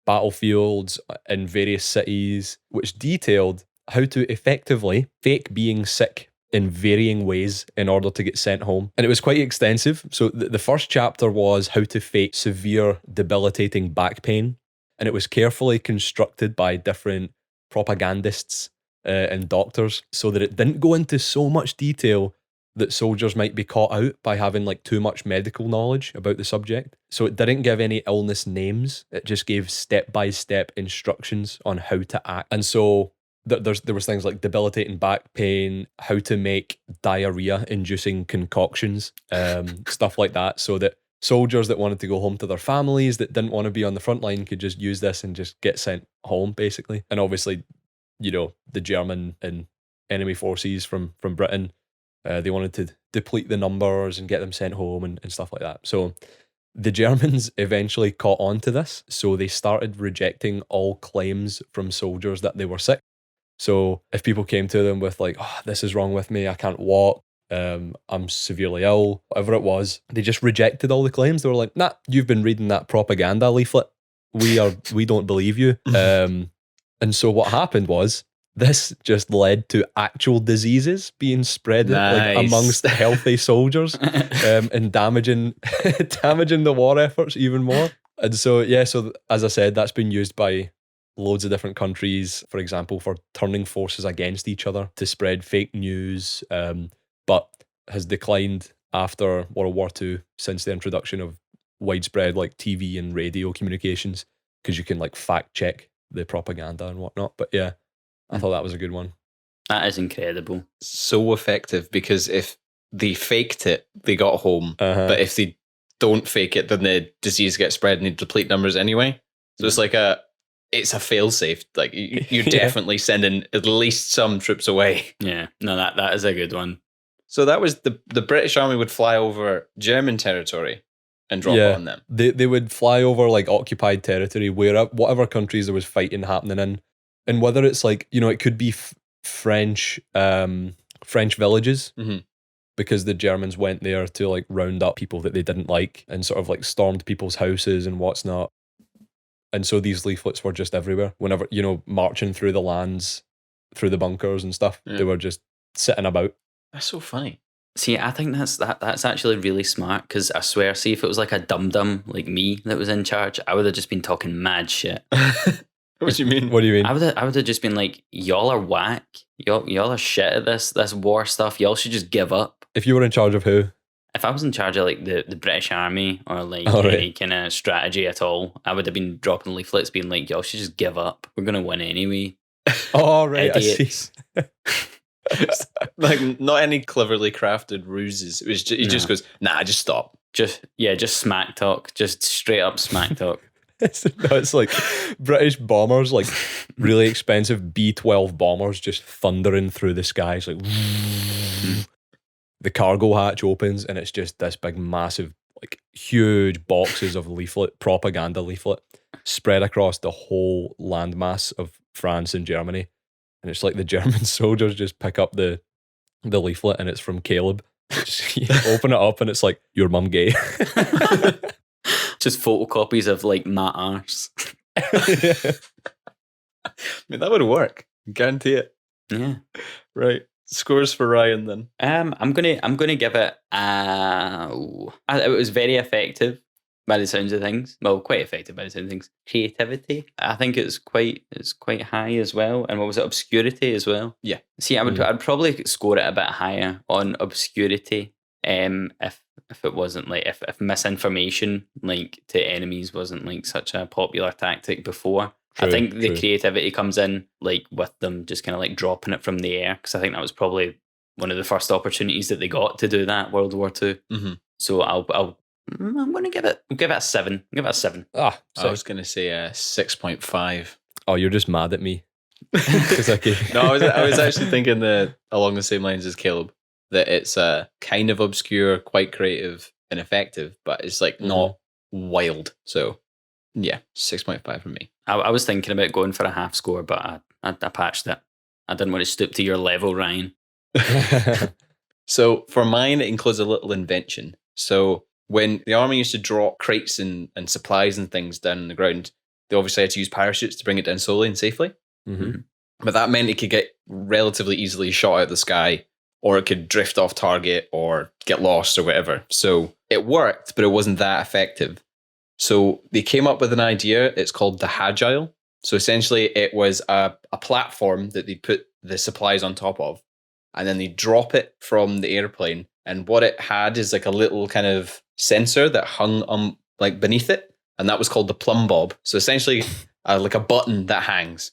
battlefields in various cities, which detailed how to effectively fake being sick in varying ways in order to get sent home. And it was quite extensive. So the first chapter was how to fake severe debilitating back pain. And it was carefully constructed by different propagandists and doctors so that it didn't go into so much detail that soldiers might be caught out by having like too much medical knowledge about the subject. So it didn't give any illness names. It just gave step-by-step instructions on how to act. And so there was things like debilitating back pain, how to make diarrhea-inducing concoctions, stuff like that, so that soldiers that wanted to go home to their families, that didn't want to be on the front line, could just use this and just get sent home, basically. And obviously, you know, the German and enemy forces from Britain, they wanted to deplete the numbers and get them sent home and stuff like that. So the Germans eventually caught on to this, so they started rejecting all claims from soldiers that they were sick. So if people came to them with like, oh, this is wrong with me, I can't walk, I'm severely ill, whatever it was, they just rejected all the claims. They were like, nah, you've been reading that propaganda leaflet. We don't believe you. And so what happened was, this just led to actual diseases being spread like amongst healthy soldiers, and damaging the war efforts even more. And so so as I said, that's been used by loads of different countries, for example, for turning forces against each other to spread fake news, but has declined after World War II since the introduction of widespread like TV and radio communications, because you can like fact check the propaganda and whatnot. But yeah, I thought that was a good one. That is incredible. So effective, because if they faked it, they got home. But if they don't fake it, then the disease gets spread and they deplete numbers anyway. So it's like it's a fail-safe. Like you're definitely sending at least some troops away. Yeah, no, that is a good one. So that was the British Army would fly over German territory and drop it on them. They would fly over like occupied territory, whatever countries there was fighting happening in. And whether it's like, you know, it could be French villages, because the Germans went there to like round up people that they didn't like and sort of like stormed people's houses and what's not. And so these leaflets were just everywhere. Whenever, you know, marching through the lands, through the bunkers and stuff, they were just sitting about. That's so funny. See, I think that's actually really smart, because I swear, see, if it was like a dum-dum like me that was in charge, I would have just been talking mad shit. What do you mean? What do you mean? I would have just been like, y'all are whack. Y'all are shit at this war stuff. Y'all should just give up. If you were in charge of who? If I was in charge of like the British Army or like any kind of strategy at all, I would have been dropping leaflets being like, y'all should just give up. We're going to win anyway. Oh, right. Idiots. I see. Like not any cleverly crafted ruses. It was just, he just goes, nah, just stop. Just smack talk. Just straight up smack talk. It's like British bombers, like really expensive B-12 bombers just thundering through the skies. Like the cargo hatch opens and it's just this big, massive, like huge boxes of propaganda leaflet spread across the whole landmass of France and Germany. And it's like the German soldiers just pick up the leaflet and it's from Caleb. Just, you open it up and it's like, your mum gay. Just photocopies of like my arse. I mean, that would work. Guarantee it. Yeah. Right. Scores for Ryan then. I'm gonna give it. It was very effective by the sounds of things. Well, quite effective by the sounds of things. Creativity, I think it's quite high as well. And what was it? Obscurity as well. Yeah. See, I'd probably score it a bit higher on obscurity. If it wasn't like if misinformation like to enemies wasn't like such a popular tactic before. I think the creativity comes in like with them just kind of like dropping it from the air, because I think that was probably one of the first opportunities that they got to do that, World War II. Mm-hmm. So I'm going to give it a 7. Give it a 7. I was going to say a 6.5. Oh, you're just mad at me. No, I was actually thinking along the same lines as Caleb, that it's kind of obscure, quite creative and effective, but it's like not wild. So yeah, 6.5 from me. I was thinking about going for a half score, but I patched it. I didn't want to stoop to your level, Ryan. So for mine, it includes a little invention. So when the army used to drop crates and supplies and things down on the ground, they obviously had to use parachutes to bring it down slowly and safely. Mm-hmm. But that meant it could get relatively easily shot out of the sky, or it could drift off target or get lost or whatever. So it worked, but it wasn't that effective. So they came up with an idea. It's called the Hagile. So essentially it was a platform that they put the supplies on top of, and then they drop it from the airplane. And what it had is like a little kind of sensor that hung like beneath it. And that was called the plumb bob. So essentially like a button that hangs.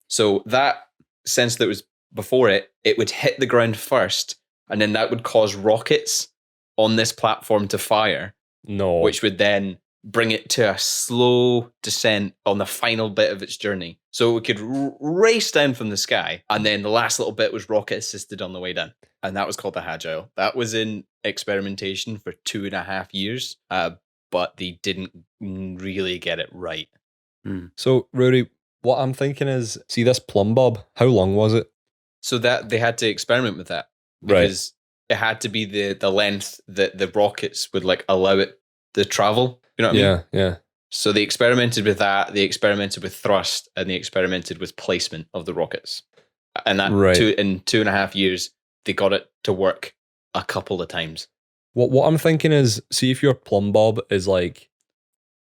So that sensor that was before it would hit the ground first, and then that would cause rockets on this platform to fire. No. Which would then bring it to a slow descent on the final bit of its journey. So it could race down from the sky, and then the last little bit was rocket assisted on the way down. And that was called the Hagile. That was in experimentation for 2.5 years, but they didn't really get it right. So, Rory, what I'm thinking is, see this plumb bob, how long was it? So that they had to experiment with that, because it had to be the length that the rockets would like allow it to travel. You know what I mean? Yeah. So they experimented with that, they experimented with thrust, and they experimented with placement of the rockets. And that in 2.5 years, they got it to work a couple of times. What I'm thinking is, see if your plumb bob is like,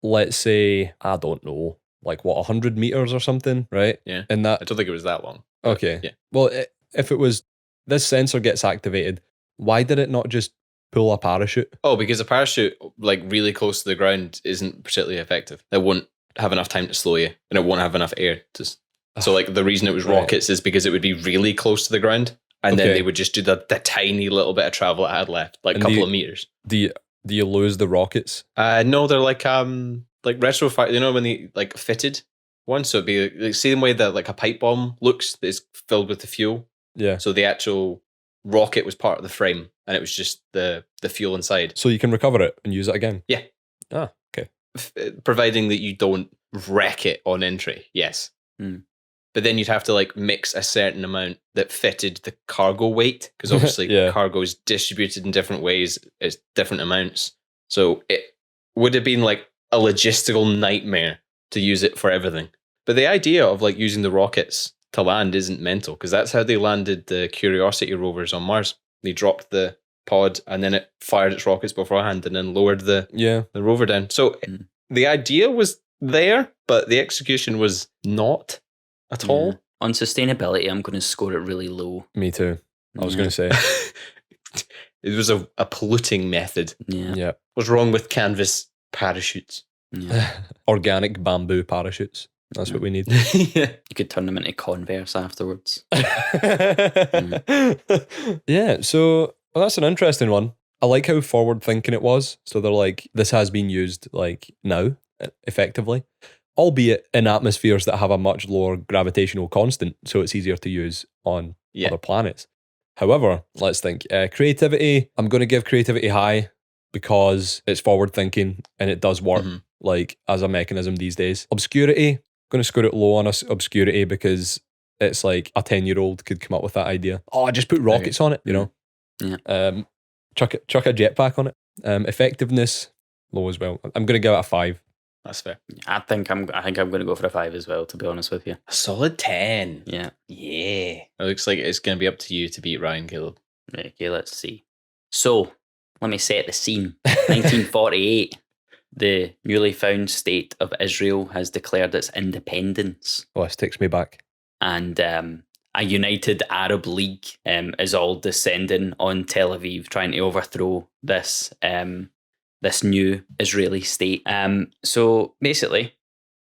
let's say, I don't know, like 100 meters or something, right? Yeah. And that, I don't think it was that long. Okay. Yeah. Well, if it was, this sensor gets activated, why did it not just pull a parachute? Oh, because a parachute like really close to the ground isn't particularly effective. It won't have enough time to slow you, and it won't have enough air to. So like the reason it was rockets is because it would be really close to the ground, and then they would just do the tiny little bit of travel it had left, like a couple of meters. Do you lose the rockets? No, they're like retrofit. You know when they like fitted one, so it'd be like, same way that like a pipe bomb looks that is filled with the fuel. Yeah. So the actual rocket was part of the frame, and it was just the fuel inside. So you can recover it and use it again? Yeah. Ah, okay. Providing that you don't wreck it on entry, yes. But then you'd have to like mix a certain amount that fitted the cargo weight, because obviously cargo is distributed in different ways, it's different amounts. So it would have been like a logistical nightmare to use it for everything. But the idea of like using the rockets to land isn't mental, because that's how they landed the Curiosity rovers on Mars. They dropped the pod and then it fired its rockets beforehand and then lowered the rover down. So the idea was there, but the execution was not at all. On sustainability, I'm going to score it really low. Me too. I was going to say. It was a polluting method. Yeah. What's wrong with canvas parachutes? Yeah. Organic bamboo parachutes. That's what we need. You could turn them into Converse afterwards. Yeah, so that's an interesting one. I like how forward thinking it was. So they're like, this has been used like now, effectively, albeit in atmospheres that have a much lower gravitational constant, so it's easier to use on other planets. However, let's think. Creativity, I'm going to give creativity high because it's forward thinking and it does work like as a mechanism these days. Obscurity, going to score it low on obscurity because it's like a 10-year-old could come up with that idea. Oh, I just put rockets on it, you know? Yeah. Chuck a jetpack on it. Effectiveness, low as well. I'm going to give it a 5. That's fair. I think I'm going to go for a 5 as well, to be honest with you. A solid 10. Yeah. It looks like it's going to be up to you to beat Ryan, Caleb. Okay, let's see. So, let me set the scene. 1948, the newly found state of Israel has declared its independence. Oh, this takes me back. And a united Arab League is all descending on Tel Aviv, trying to overthrow this this new Israeli state. So basically,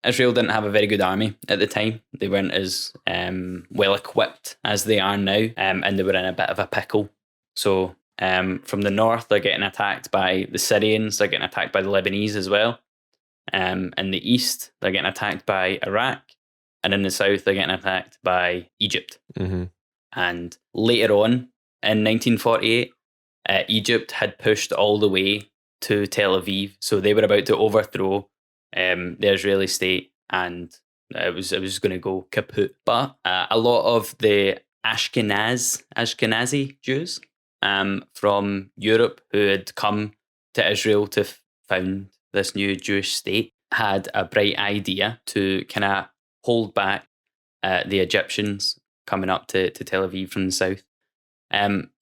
Israel didn't have a very good army at the time. They weren't as well equipped as they are now, and they were in a bit of a pickle. So from the north, they're getting attacked by the Syrians. They're getting attacked by the Lebanese as well. In the east, they're getting attacked by Iraq. And in the south, they're getting attacked by Egypt. Mm-hmm. And later on, in 1948, Egypt had pushed all the way to Tel Aviv. So they were about to overthrow the Israeli state, and it was going to go kaput. But a lot of the Ashkenazi Jews from Europe who had come to Israel to found this new Jewish state had a bright idea to kind of hold back the Egyptians coming up to Tel Aviv from the south.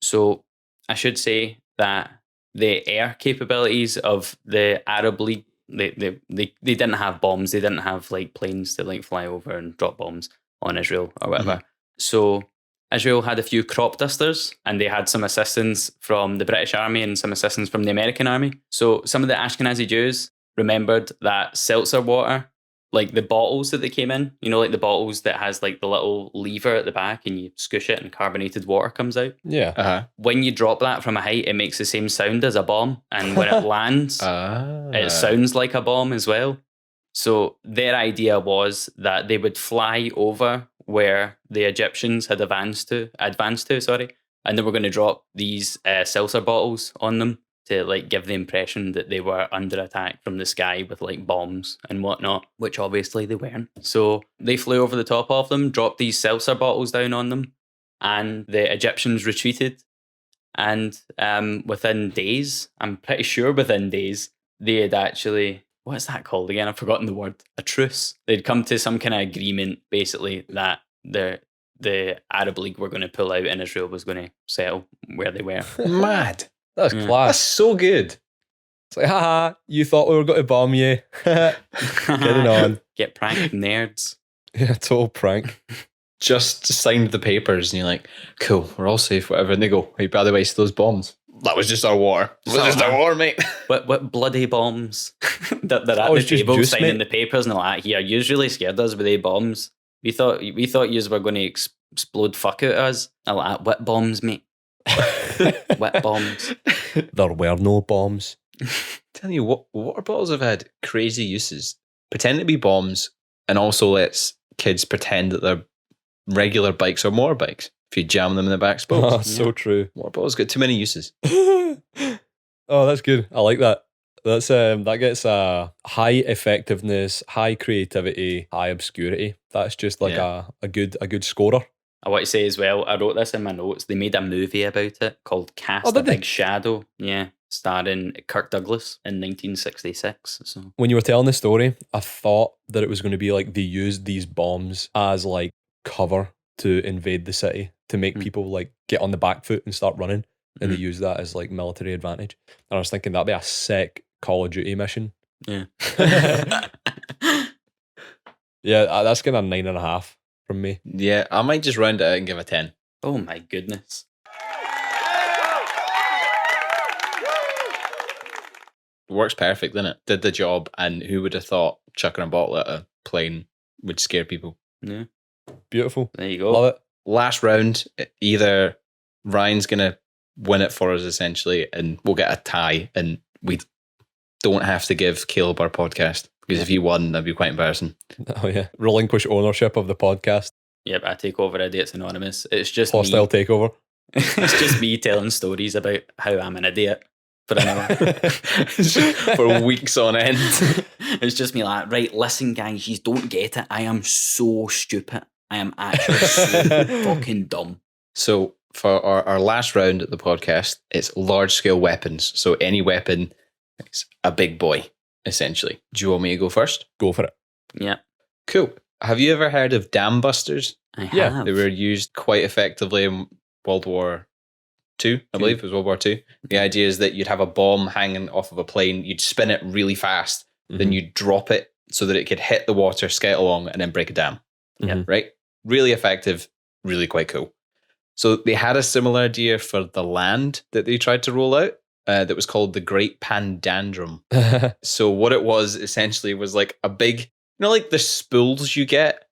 So I should say that the air capabilities of the Arab League, they didn't have bombs. They didn't have like planes to like fly over and drop bombs on Israel or whatever. Mm-hmm. So Israel had a few crop dusters, and they had some assistance from the British Army and some assistance from the American Army. So some of the Ashkenazi Jews remembered that seltzer water, like the bottles that they came in, like the bottles that has like the little lever at the back and you scoosh it and carbonated water comes out. Yeah. Uh-huh. When you drop that from a height, it makes the same sound as a bomb. And when it lands, it sounds like a bomb as well. So their idea was that they would fly over where the Egyptians had advanced to, and they were going to drop these seltzer bottles on them to like give the impression that they were under attack from the sky with like bombs and whatnot, which obviously they weren't. So they flew over the top of them, dropped these seltzer bottles down on them, and the Egyptians retreated. And within days, I'm pretty sure within days, they had actually, what's that called again? I've forgotten the word. A truce. They'd come to some kind of agreement, basically, that the Arab League were going to pull out and Israel was going to settle where they were. Mad. That's Yeah. class. That's so good. It's like, haha, you thought we were going to bomb you. Getting on. Get pranked, nerds. Yeah, total prank. Just signed the papers and you're like, cool, we're all safe, whatever. And they go, hey, by the way, so those bombs, that was just our war. It was just our war, mate. What bloody bombs? They're at Oh, the it's just table juice, signing mate. the papers and they're like, here, you really scared us with the bombs. We thought you were going to explode fuck out of us. I'm like, what bombs, mate? Wet bombs. There were no bombs. Telling you, water bottles have had crazy uses. Pretend to be bombs and also lets kids pretend that they're regular bikes or motorbikes if you jam them in the back spokes. Oh, so true. Water bottles got too many uses. Oh, that's good. I like that. That's that gets high effectiveness, high creativity, high obscurity. That's just like a good scorer. I want to say as well, I wrote this in my notes. They made a movie about it called Cast Oh, a did they? Big Shadow. Yeah, starring Kirk Douglas in 1966. So When you were telling the story, I thought that it was going to be like they used these bombs as like cover to invade the city to make people like get on the back foot and start running, and they use that as like military advantage. And I was thinking that'd be a sick Call of Duty mission. yeah. Yeah, that's getting a 9.5 from me. Yeah, I might just round it out and give a 10. Oh my goodness. Works perfect, doesn't it? Did the job, and who would have thought chucking a bottle at a plane would scare people? Yeah. Beautiful. There you go. Love it. Last round, either Ryan's going to win it for us, essentially, and we'll get a tie, and we don't have to give Caleb our podcast, because if he won, that'd be quite embarrassing. Oh yeah, relinquish ownership of the podcast. Yep, I take over Idiots Anonymous. It's just Hostile me. takeover. It's just me telling stories about how I'm an idiot for an hour. For weeks on end. It's just me like, right, listen guys, you don't get it. I am so stupid. I am actually so fucking dumb. So for our last round at the podcast, it's large scale weapons. So any weapon is a big boy, essentially. Do you want me to go first? Go for it. Yeah, Cool. Have you ever heard of dam busters? I Yeah, have. They were used quite effectively in World War II, I believe it was World War II. The idea is that you'd have a bomb hanging off of a plane, you'd spin it really fast, then you'd drop it so that it could hit the water, skate along, and then break a dam. Mhm. Right? Really effective, really quite cool. So they had a similar idea for the land that they tried to roll out that was called the Great Pandandrum. So what it was essentially was like a big like the spools you get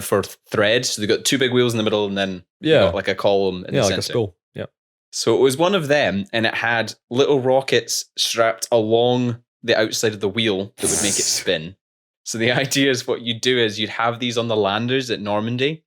for threads. So they got two big wheels in the middle, and then you Yeah. got like a column in the Yeah, center. like a skull. Yeah. So it was one of them, and it had little rockets strapped along the outside of the wheel that would make it spin. So the idea is what you'd do is you'd have these on the landers at Normandy.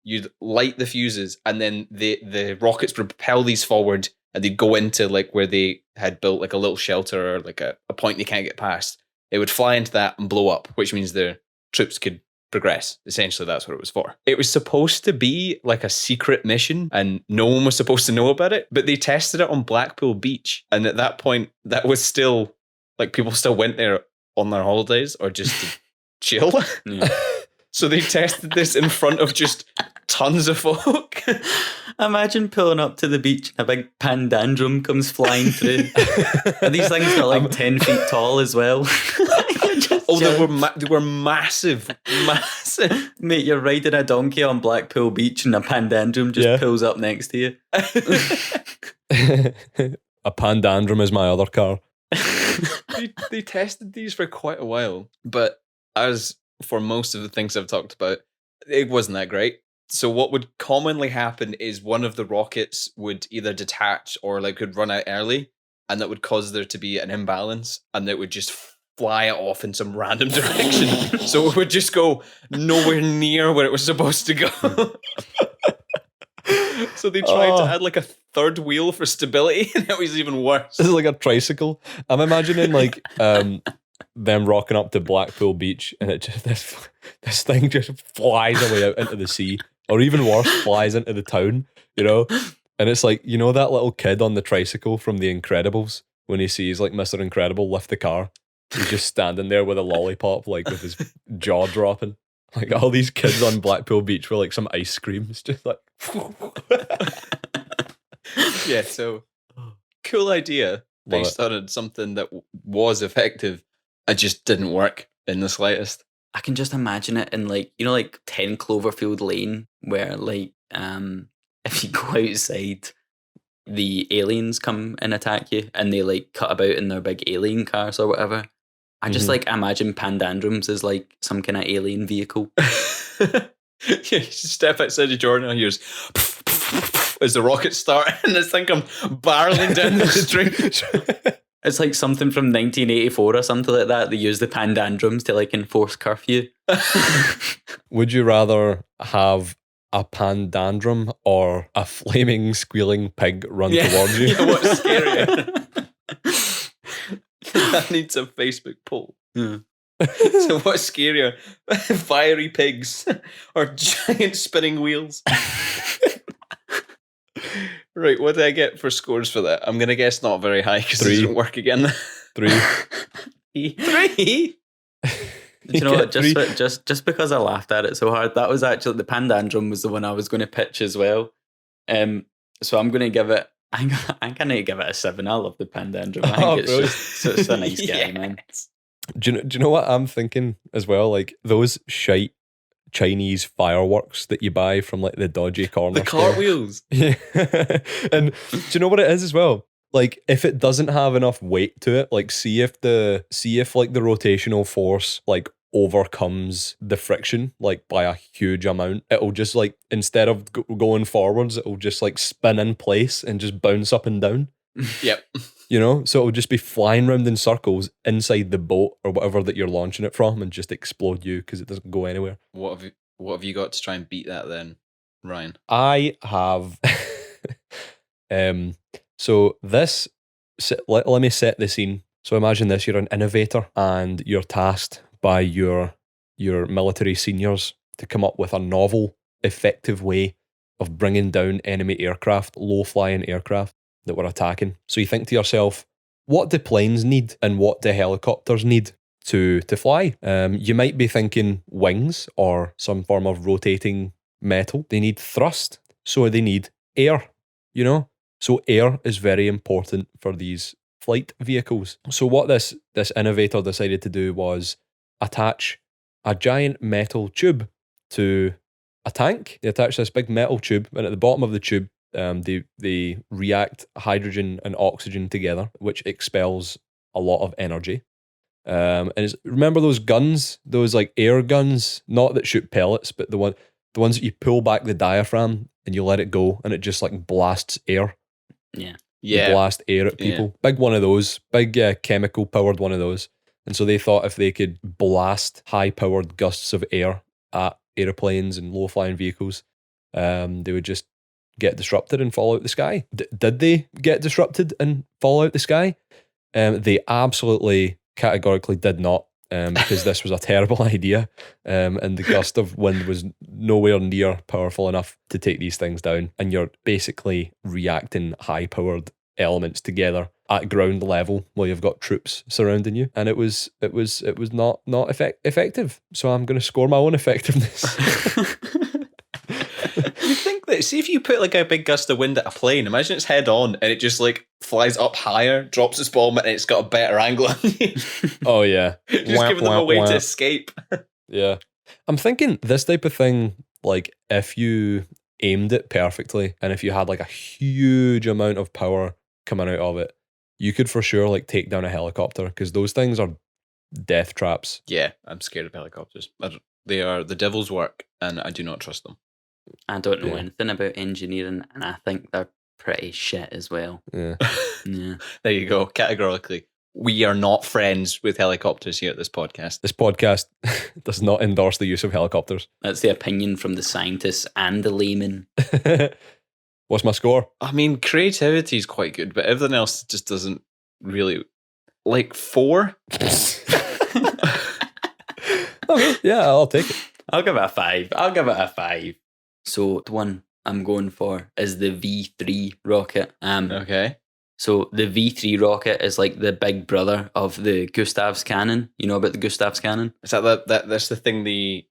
You'd light the fuses, and then the rockets would propel these forward, and they'd go into like where they had built like a little shelter or like a point they can't get past. It would fly into that and blow up, which means the troops could progress. Essentially, that's what it was for. It was supposed to be like a secret mission, and no one was supposed to know about it, but they tested it on Blackpool Beach. And at that point, that was still, like, people still went there on their holidays or just to chill. Yeah. So they tested this in front of just tons of folk. Imagine pulling up to the beach and a big pandandrum comes flying through. And these things are like 10 feet tall as well. Oh, they were massive, massive. Mate, you're riding a donkey on Blackpool Beach and a pandandrum just pulls up next to you. A pandandrum is my other car. They tested these for quite a while, but as for most of the things I've talked about, it wasn't that great. So what would commonly happen is one of the rockets would either detach or like would run out early, and that would cause there to be an imbalance, and it would just fly it off in some random direction. So it would just go nowhere near where it was supposed to go. So they tried to add like a third wheel for stability, and it was even worse. This is like a tricycle. I'm imagining like them rocking up to Blackpool Beach, and it just this thing just flies away out into the sea, or even worse, flies into the town, you know? And it's like, you know, that little kid on the tricycle from The Incredibles, when he sees like Mr. Incredible lift the car, he's just standing there with a lollipop, like with his jaw dropping. Like all these kids on Blackpool Beach with like some ice cream. It's just like yeah, so cool idea based on something that was effective. It just didn't work in the slightest. I can just imagine it in like, you know, like 10 Cloverfield Lane, where like if you go outside, the aliens come and attack you, and they like cut about in their big alien cars or whatever. I just like imagine pandandrums as like some kind of alien vehicle. Yeah, you step outside of Jordan and hears as the rockets start, and this thing comes barreling down the street. It's like something from 1984 or something like that. They use the pandandrums to like enforce curfew. Would you rather have a pandandrum or a flaming squealing pig run towards you? Yeah, what's scarier? That needs a Facebook poll. Yeah. So what's scarier? Fiery pigs or giant spinning wheels? Right, what did I get for scores for that? I'm going to guess not very high because it doesn't work again. 3. 3? Do you know what? Just because I laughed at it so hard, that was actually the pandandrum was the one I was going to pitch as well. So I'm going to give it. I'm going to give it a 7. I love the pandandrum. I think it's a nice guy, man. Do you know what I'm thinking as well? Like those shite Chinese fireworks that you buy from like the dodgy corner The store. cartwheels. Yeah. And do you know what it is as well? Like if it doesn't have enough weight to it, like see if like the rotational force like overcomes the friction like by a huge amount, it'll just like instead of going forwards, it'll just like spin in place and just bounce up and down. Yep. You know, so it'll just be flying round in circles inside the boat or whatever that you're launching it from, and just explode you because it doesn't go anywhere. What have you got to try and beat that then, Ryan? I have so this let me set the scene. So imagine this: you're an innovator and you're tasked by your military seniors to come up with a novel, effective way of bringing down enemy aircraft, low-flying aircraft that we're attacking. So you think to yourself, what do planes need and what do helicopters need to fly? You might be thinking wings or some form of rotating metal. They need thrust, so they need air, you know? So air is very important for these flight vehicles. So what this innovator decided to do was attach a giant metal tube to a tank. They attach this big metal tube, and at the bottom of the tube, they react hydrogen and oxygen together, which expels a lot of energy. Remember those guns, those like air guns, not that shoot pellets, but the ones that you pull back the diaphragm and you let it go, and it just like blasts air. Yeah. You blast air at people. Big one of those, big chemical powered one of those. And so they thought if they could blast high powered gusts of air at airplanes and low flying vehicles, they would just get disrupted and fall out the sky. Did they get disrupted and fall out the sky? They absolutely categorically did not, because this was a terrible idea, and the gust of wind was nowhere near powerful enough to take these things down. And you're basically reacting high powered elements together at ground level while you've got troops surrounding you, and it was not effective. So I'm going to score my own effectiveness. You think that, see if you put like a big gust of wind at a plane, imagine it's head on and it just like flies up higher, drops its bomb, and it's got a better angle on you. Oh yeah. Just giving them a way to escape. Yeah. I'm thinking this type of thing, like if you aimed it perfectly and if you had like a huge amount of power coming out of it, you could for sure like take down a helicopter, because those things are death traps. Yeah, I'm scared of helicopters. They are the devil's work, and I do not trust them. I don't know anything about engineering, and I think they're pretty shit as well. Yeah. Yeah. There you go. Categorically, we are not friends with helicopters here at this podcast. This podcast does not endorse the use of helicopters. That's the opinion from the scientists and the laymen. What's my score? I mean, creativity is quite good, but everything else just doesn't really... Like 4? Okay, yeah, I'll take it. I'll give it a 5. So the one I'm going for is the V3 rocket. Okay. So the V3 rocket is like the big brother of the Gustav's cannon. You know about the Gustav's cannon? Is that's the thing, there's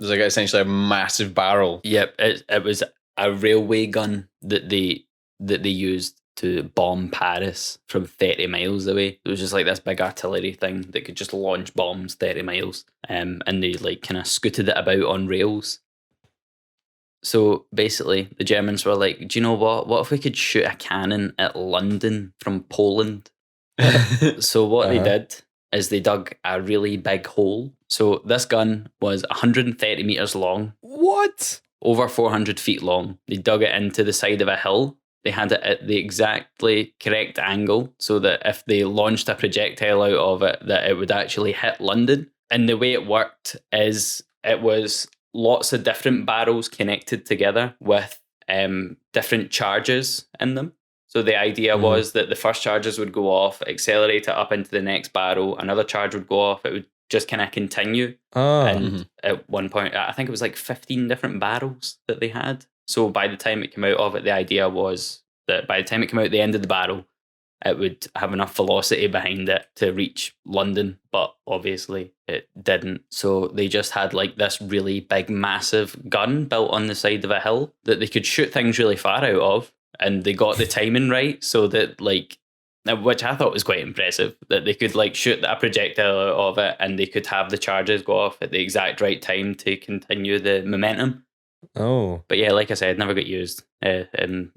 like essentially a massive barrel. Yep, it was a railway gun that they used to bomb Paris from 30 miles away. It was just like this big artillery thing that could just launch bombs 30 miles. And they like kind of scooted it about on rails. So basically, the Germans were like, do you know what? What if we could shoot a cannon at London from Poland? So what they did is they dug a really big hole. So this gun was 130 meters long. What? Over 400 feet long. They dug it into the side of a hill. They had it at the exactly correct angle so that if they launched a projectile out of it, that it would actually hit London. And the way it worked is it was lots of different barrels connected together with different charges in them. So the idea was that the first charges would go off, accelerate it up into the next barrel, another charge would go off, it would just kind of continue. And at one point, I think it was like 15 different barrels that they had. So by the time it came out of it, the idea was that by the time it came out the end of the barrel, it would have enough velocity behind it to reach London, but obviously it didn't. So they just had like this really big, massive gun built on the side of a hill that they could shoot things really far out of, and they got the timing right so that like, which I thought was quite impressive, that they could like shoot a projectile out of it and they could have the charges go off at the exact right time to continue the momentum. Oh. But yeah, like I said, never got used. And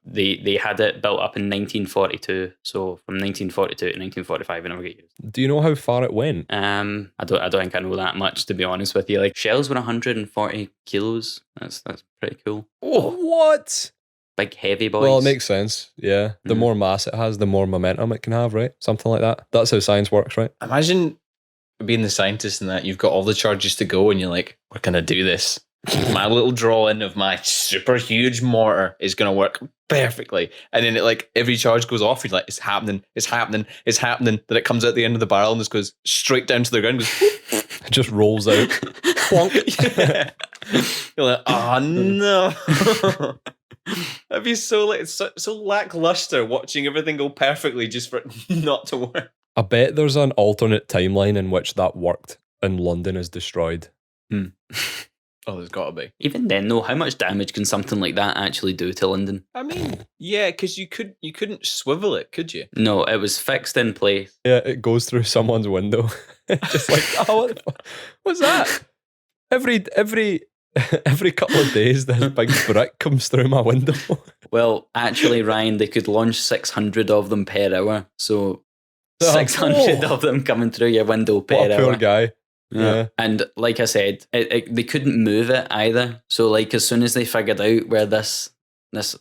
they had it built up in 1942. So from 1942 to 1945, it never got used. Do you know how far it went? I don't think I know that much, to be honest with you. Like shells were 140 kilos. That's pretty cool. Oh, what? Big heavy boys. Well, it makes sense. Yeah. The more mass it has, the more momentum it can have, right? Something like that. That's how science works, right? Imagine being the scientist and that you've got all the charges to go and you're like, we're going to do this. My little drawing of my super huge mortar is going to work perfectly. And then it like every charge goes off. You're like, it's happening. Then it comes out the end of the barrel and just goes straight down to the ground. Goes, it just rolls out. Plonk. Yeah. You're like, oh no. That'd be so like so lackluster watching everything go perfectly just for it not to work. I bet there's an alternate timeline in which that worked and London is destroyed. Oh, there's got to be. Even then, though, how much damage can something like that actually do to London? I mean, yeah, because you couldn't swivel it, could you? No, it was fixed in place. Yeah, it goes through someone's window. Just like, oh, what's that? Every couple of days, this big brick comes through my window. Well, actually, Ryan, they could launch 600 of them per hour. So 600 of them coming through your window per What a poor hour. guy. Yeah. And like I said, they couldn't move it either. So like as soon as they figured out where this,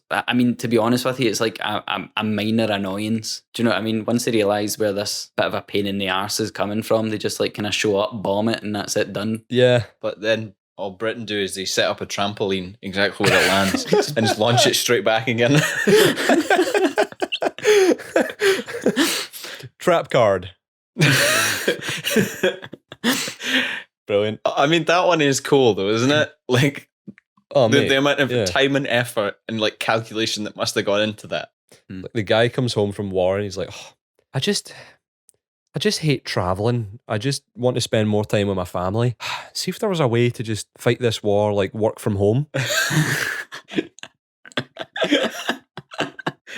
I mean, to be honest with you, it's like a minor annoyance. Do you know what I mean? Once they realise where this bit of a pain in the arse is coming from, they just like kind of show up, bomb it, and that's it, done. Yeah. But then all Britain do is they set up a trampoline exactly where it lands and just launch it straight back again. Trap card. Brilliant. I mean, that one is cool though, isn't it? Like Oh, the amount of time and effort and like calculation that must have gone into that. Like, the guy comes home from war and he's like, oh, I just hate traveling. I just want to spend more time with my family. See if there was a way to just fight this war, like work from home.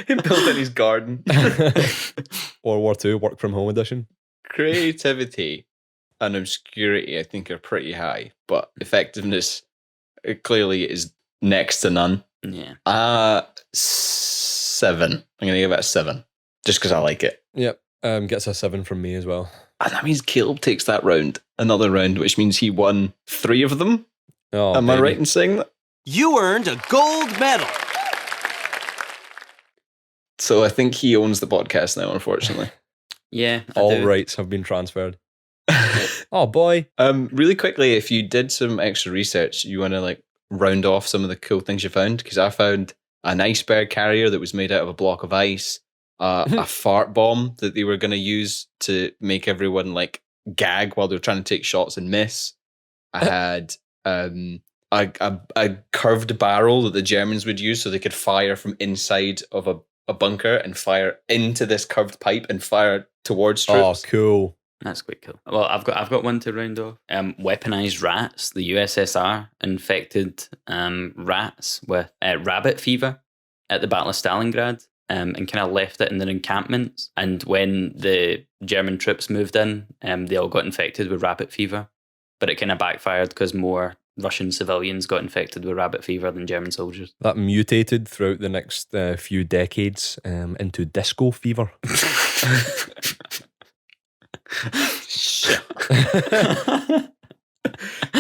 He built in his garden. World War II, work from home edition. Creativity and obscurity, I think, are pretty high, but effectiveness clearly is next to none. Yeah. 7. I'm going to give it a 7, just because I like it. Yep. Gets a 7 from me as well. And that means Caleb takes that round, another round, which means he won 3 of them. Oh, Am I right in saying that? You earned a gold medal. So I think he owns the podcast now, unfortunately. Yeah. I All do. rights have been transferred. Oh boy. Really quickly, if you did some extra research, you want to like round off some of the cool things you found, because I found an iceberg carrier that was made out of a block of ice, a fart bomb that they were going to use to make everyone like gag while they were trying to take shots and miss. I had a curved barrel that the Germans would use so they could fire from inside of a bunker and fire into this curved pipe and fire towards troops. Oh, cool. That's quite cool. Well, I've got one to round off. Weaponized rats. The USSR infected rats with rabbit fever at the Battle of Stalingrad, and kind of left it in their encampments. And when the German troops moved in, they all got infected with rabbit fever. But it kind of backfired because more Russian civilians got infected with rabbit fever than German soldiers. That mutated throughout the next few decades into disco fever. Do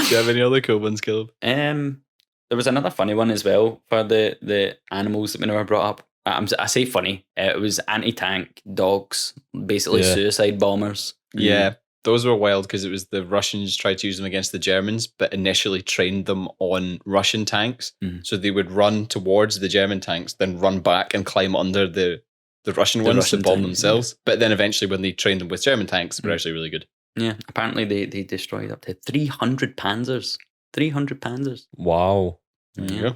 you have any other cool ones, Caleb? There was another funny one as well for the animals that we never brought up. I say funny. It was anti-tank dogs, basically suicide bombers. Yeah, those were wild because it was the Russians tried to use them against the Germans, but initially trained them on Russian tanks. So they would run towards the German tanks, then run back and climb under the Russian ones Russian to bomb tank, themselves. But then eventually when they trained them with German tanks, they were actually really good. Yeah, apparently they destroyed up to 300 panzers. 300 panzers. Wow. There you go.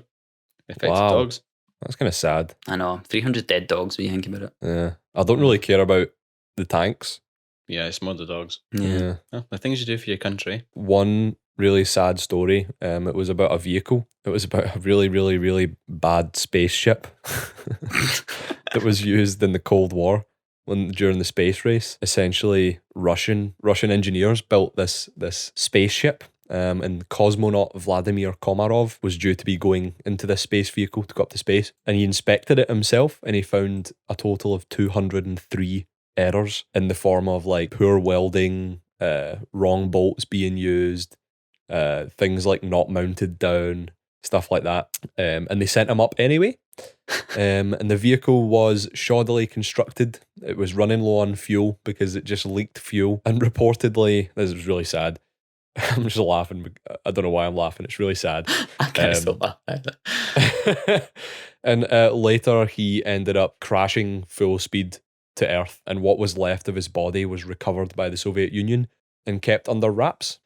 Effective Wow. dogs. That's kind of sad. I know, 300 dead dogs when you think about it. Yeah. I don't really care about the tanks. Yeah, it's more the dogs. Yeah. Well, the things you do for your country. One really sad story. It was about a vehicle. It was about a really, really, really bad spaceship that was used in the Cold War during the space race. Essentially, Russian engineers built this spaceship. And cosmonaut Vladimir Komarov was due to be going into this space vehicle to go up to space. And he inspected it himself and he found a total of 203 errors in the form of like poor welding, wrong bolts being used, things like not mounted down, stuff like that. And they sent him up anyway. And the vehicle was shoddily constructed. It was running low on fuel because it just leaked fuel. And reportedly, this is really sad. I'm just laughing. I don't know why I'm laughing. It's really sad. I can't still laugh at it. And later he ended up crashing full speed to Earth, and what was left of his body was recovered by the Soviet Union and kept under wraps.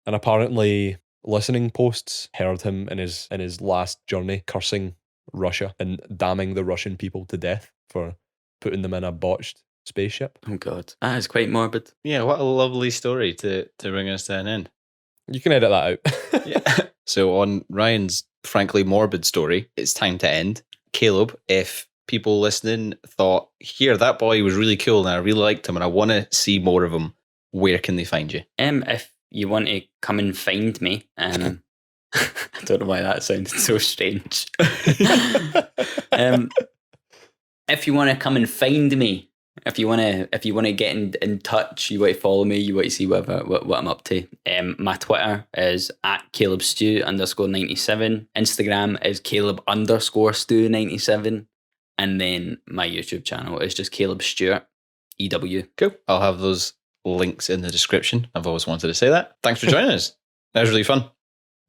And apparently, listening posts heard him in his last journey cursing Russia and damning the Russian people to death for putting them in a botched spaceship. Oh God, that is quite morbid. Yeah, what a lovely story to bring us to an end. You can edit that out. Yeah. So on Ryan's frankly morbid story, it's time to end. Caleb, if people listening thought, here, that boy was really cool and I really liked him and I want to see more of him, where can they find you? If you want to come and find me, I don't know why that sounded so strange. If you want to come and find me, If you wanna get in touch, you want to follow me, you want to see what I'm up to. My Twitter is at CalebStew_97. Instagram is Caleb_Stew97, and then my YouTube channel is just Caleb Stewart EW. Cool. I'll have those links in the description. I've always wanted to say that. Thanks for joining us. That was really fun.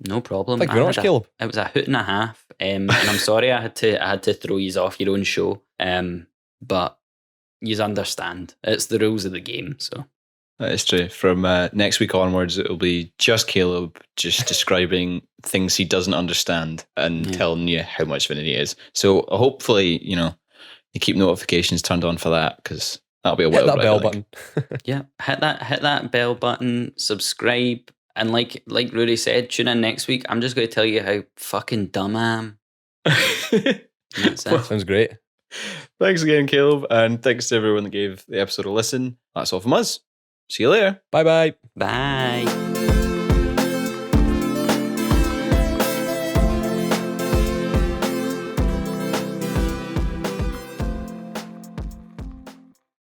No problem. Thank you very much, Caleb. It was a hoot and a half, and I'm sorry I had to throw you off your own show. But you understand. It's the rules of the game, so. That is true. From next week onwards, it'll be just Caleb just describing things he doesn't understand and telling you how much of an idiot he is. So hopefully, you keep notifications turned on for that, because that'll be a while. Hit that bell button. Yeah, hit that bell button, subscribe, and like Rudy said, tune in next week. I'm just going to tell you how fucking dumb I am. That's it. Sounds great. Thanks again, Caleb, and thanks to everyone that gave the episode a listen. That's all from us. See you later. Bye-bye. Bye.